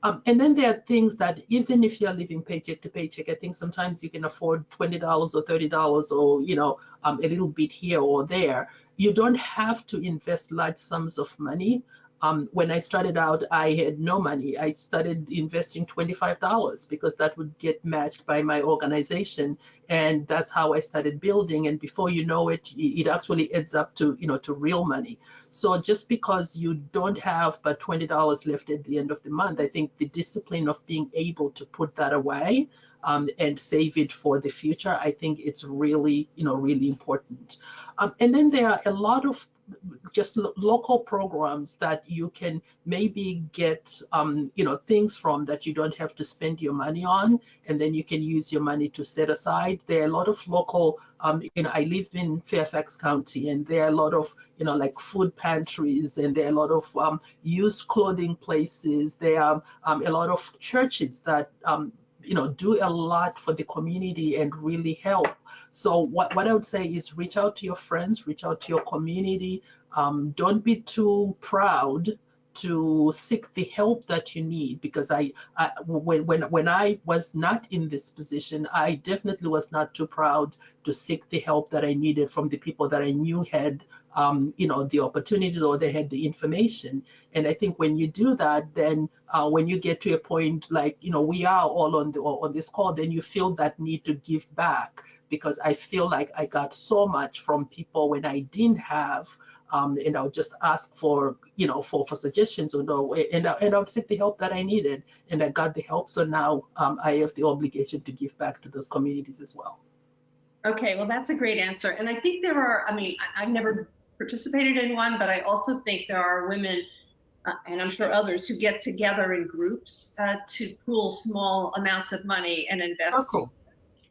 And then there are things that even if you're living paycheck to paycheck, I think sometimes you can afford $20 or $30 or, a little bit here or there. You don't have to invest large sums of money. When I started out, I had no money. I started investing $25 because that would get matched by my organization. And that's how I started building. And before you know it, it actually adds up to, to real money. So just because you don't have but $20 left at the end of the month, I think the discipline of being able to put that away and save it for the future, I think it's really, really important. And then there are a lot of just local programs that you can maybe get, things from that you don't have to spend your money on, and then you can use your money to set aside. There are a lot of local, I live in Fairfax County, and there are a lot of, like food pantries, and there are a lot of used clothing places. There are a lot of churches that, do a lot for the community and really help. So what I would say is reach out to your friends, reach out to your community. Don't be too proud to seek the help that you need, because when I was not in this position, I definitely was not too proud to seek the help that I needed from the people that I knew had the opportunities or they had the information. And I think when you do that, then when you get to a point like we are all on this call, then you feel that need to give back, because I feel like I got so much from people when I didn't have, and I'll just ask for for suggestions, and I'll seek the help that I needed, and I got the help. So now I have the obligation to give back to those communities as well. Okay, well, that's a great answer. And I think there are, I've never participated in one, but I also think there are women, and I'm sure others, who get together in groups to pool small amounts of money and invest. Oh, cool.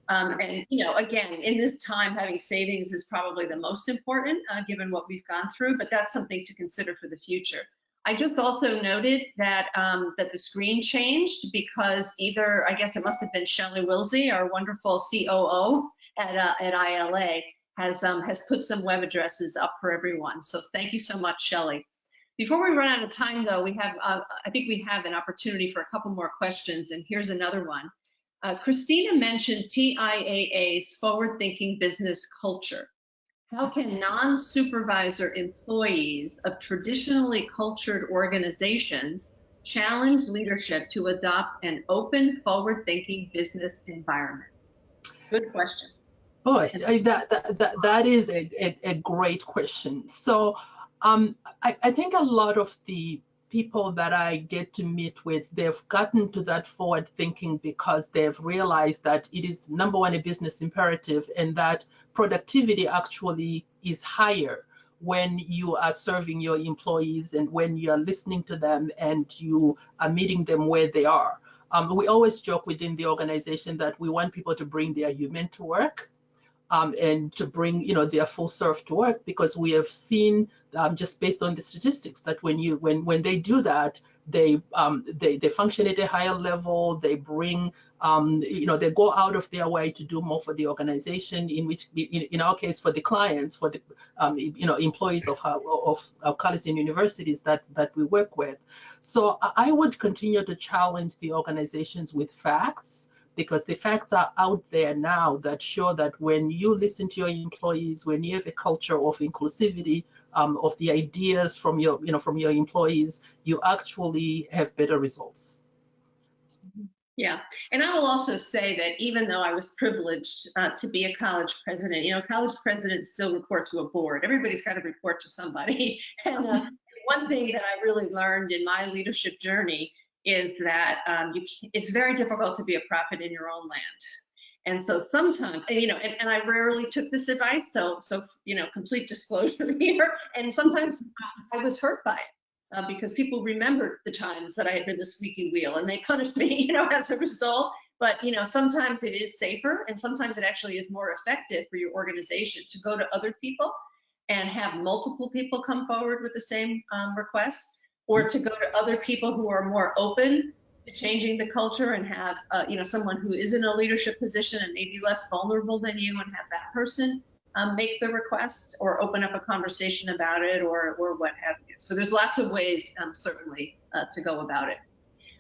And, again, in this time, having savings is probably the most important, given what we've gone through, but that's something to consider for the future. I just also noted that that the screen changed because either, I guess it must have been Shelley Wilsey, our wonderful COO at ILA, has put some web addresses up for everyone. So thank you so much, Shelley. Before we run out of time, though, we have, I think we have an opportunity for a couple more questions, and here's another one. Christina mentioned TIAA's forward-thinking business culture. How can non-supervisor employees of traditionally cultured organizations challenge leadership to adopt an open, forward-thinking business environment? Good question. Boy, that is a great question. So I think a lot of the people that I get to meet with, they've gotten to that forward thinking because they've realized that it is, number one, a business imperative, and that productivity actually is higher when you are serving your employees and when you are listening to them and you are meeting them where they are. We always joke within the organization that we want people to bring their human to work. And to bring their full self to work, because we have seen just based on the statistics that when they do that, they function at a higher level. They bring they go out of their way to do more for the organization, in our case for the clients, for the employees of our colleges and universities that we work with. So I would continue to challenge the organizations with facts, because the facts are out there now that show that when you listen to your employees, when you have a culture of inclusivity, of the ideas from your employees, you actually have better results. Yeah, and I will also say that even though I was privileged to be a college president, college presidents still report to a board. Everybody's got to report to somebody. And one thing that I really learned in my leadership journey is that it's very difficult to be a prophet in your own land. And so sometimes, and I rarely took this advice, so complete disclosure here. And sometimes I was hurt by it because people remembered the times that I had been the squeaky wheel and they punished me, as a result. But, sometimes it is safer, and sometimes it actually is more effective for your organization to go to other people and have multiple people come forward with the same request, or to go to other people who are more open to changing the culture and have someone who is in a leadership position and maybe less vulnerable than you, and have that person make the request or open up a conversation about it, or what have you. So there's lots of ways, certainly, to go about it.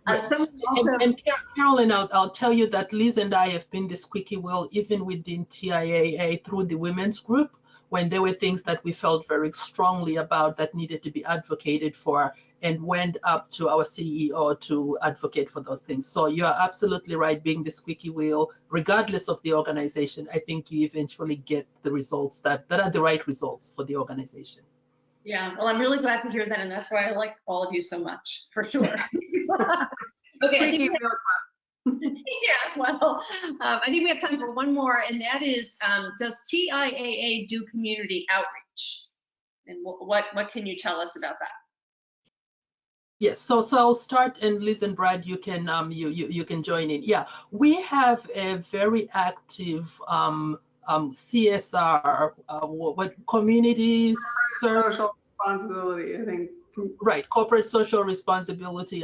And Carolyn, I'll tell you that Liz and I have been the squeaky wheel even within TIAA through the women's group, when there were things that we felt very strongly about that needed to be advocated for, and went up to our CEO to advocate for those things. So you are absolutely right, being the squeaky wheel, regardless of the organization, I think you eventually get the results that are the right results for the organization. Yeah, well, I'm really glad to hear that, and that's why I like all of you so much, for sure. Okay, yeah, well, I think we have time for one more, and that is, does TIAA do community outreach? And what can you tell us about that? Yes, so I'll start, and Liz and Brad, you can you can join in. Yeah, we have a very active CSR, what community social responsibility, I think. Right, corporate social responsibility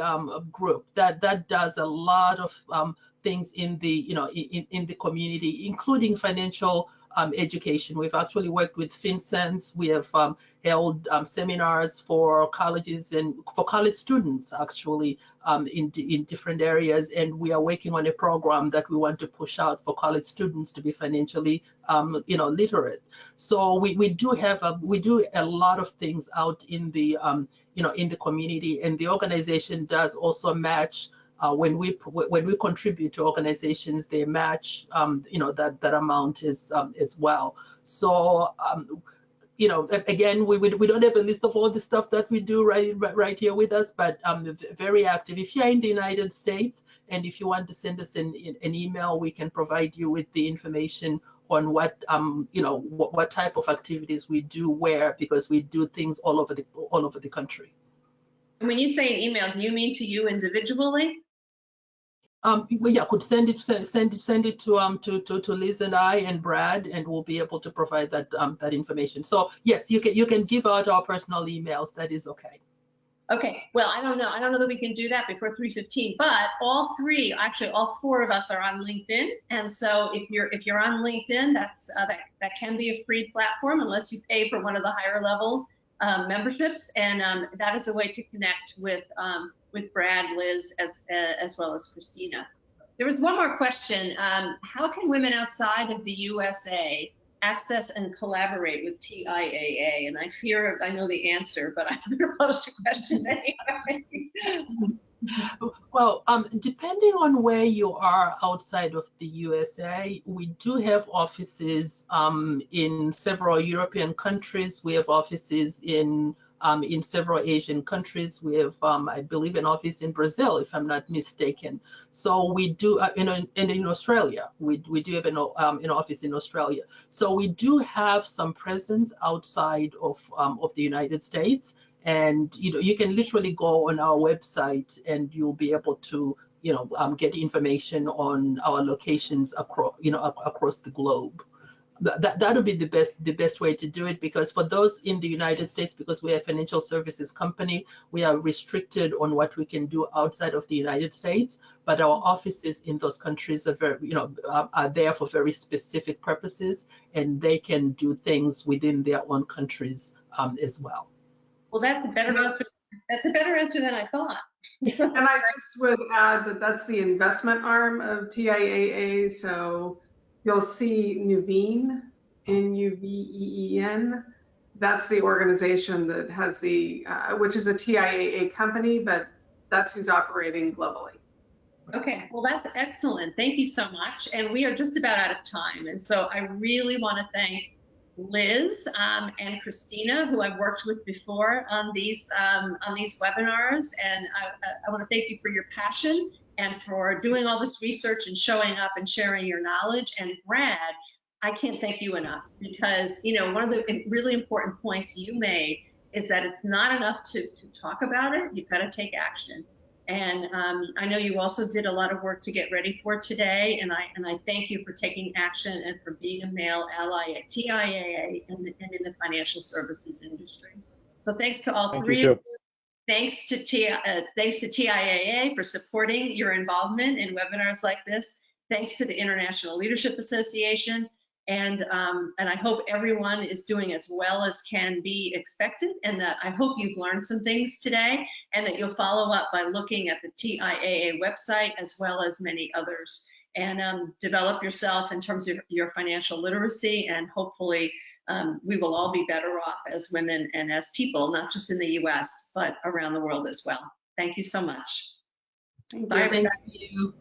group that does a lot of things in the in the community, including financial education. We've actually worked with Pfin. We have held seminars for colleges and for college students, actually, in different areas, and we are working on a program that we want to push out for college students to be financially literate. So we do a lot of things out in the in the community, and the organization does also match. When we contribute to organizations, they match that amount as well. So again, we don't have a list of all the stuff that we do right here with us, but very active. If you're in the United States and if you want to send us an email, we can provide you with the information on what what type of activities we do where, because we do things all over the country. And when you say an email, do you mean to you individually? Yeah, could send it to Liz and I and Brad, and we'll be able to provide that that information. So yes, you can give out our personal emails. That is okay. Okay. Well, I don't know that we can do that before 3:15. But all four of us are on LinkedIn, and so if you're on LinkedIn, that can be a free platform unless you pay for one of the higher levels memberships, and that is a way to connect with Brad, Liz, as well as Christina. There was one more question. How can women outside of the USA access and collaborate with TIAA? And I know the answer, but I'm going to pose the question anyway. Well, depending on where you are outside of the USA, we do have offices in several European countries. We have offices in several Asian countries. We have, I believe, an office in Brazil, if I'm not mistaken. So we do, and in Australia, we do have an office in Australia. So we do have some presence outside of the United States. And you can literally go on our website and you'll be able to get information on our locations across the globe. That would be the best way to do it, because for those in the United States, because we are a financial services company, we are restricted on what we can do outside of the United States. But our offices in those countries are there for very specific purposes, and they can do things within their own countries as well. Well, that's a better answer. That's a better answer than I thought. And I just would add that that's the investment arm of TIAA. So you'll see Nuveen, Nuveen. That's the organization that has which is a TIAA company, but that's who's operating globally. Okay, well, that's excellent. Thank you so much. And we are just about out of time. And so I really want to thank Liz and Christina, who I've worked with before on these webinars, and I want to thank you for your passion and for doing all this research and showing up and sharing your knowledge. And Brad, I can't thank you enough, because one of the really important points you made is that it's not enough to talk about it. You've got to take action. And I know you also did a lot of work to get ready for today, and I thank you for taking action and for being a male ally at TIAA and in the financial services industry. So thanks to all Thank three you of too. you. Thanks to TIAA for supporting your involvement in webinars like this. Thanks to the International Leadership Association. And I hope everyone is doing as well as can be expected, and that I hope you've learned some things today, and that you'll follow up by looking at the TIAA website as well as many others, and develop yourself in terms of your financial literacy, and hopefully we will all be better off as women and as people, not just in the US, but around the world as well. Thank you so much. Thank Bye, you. everybody. Thank you.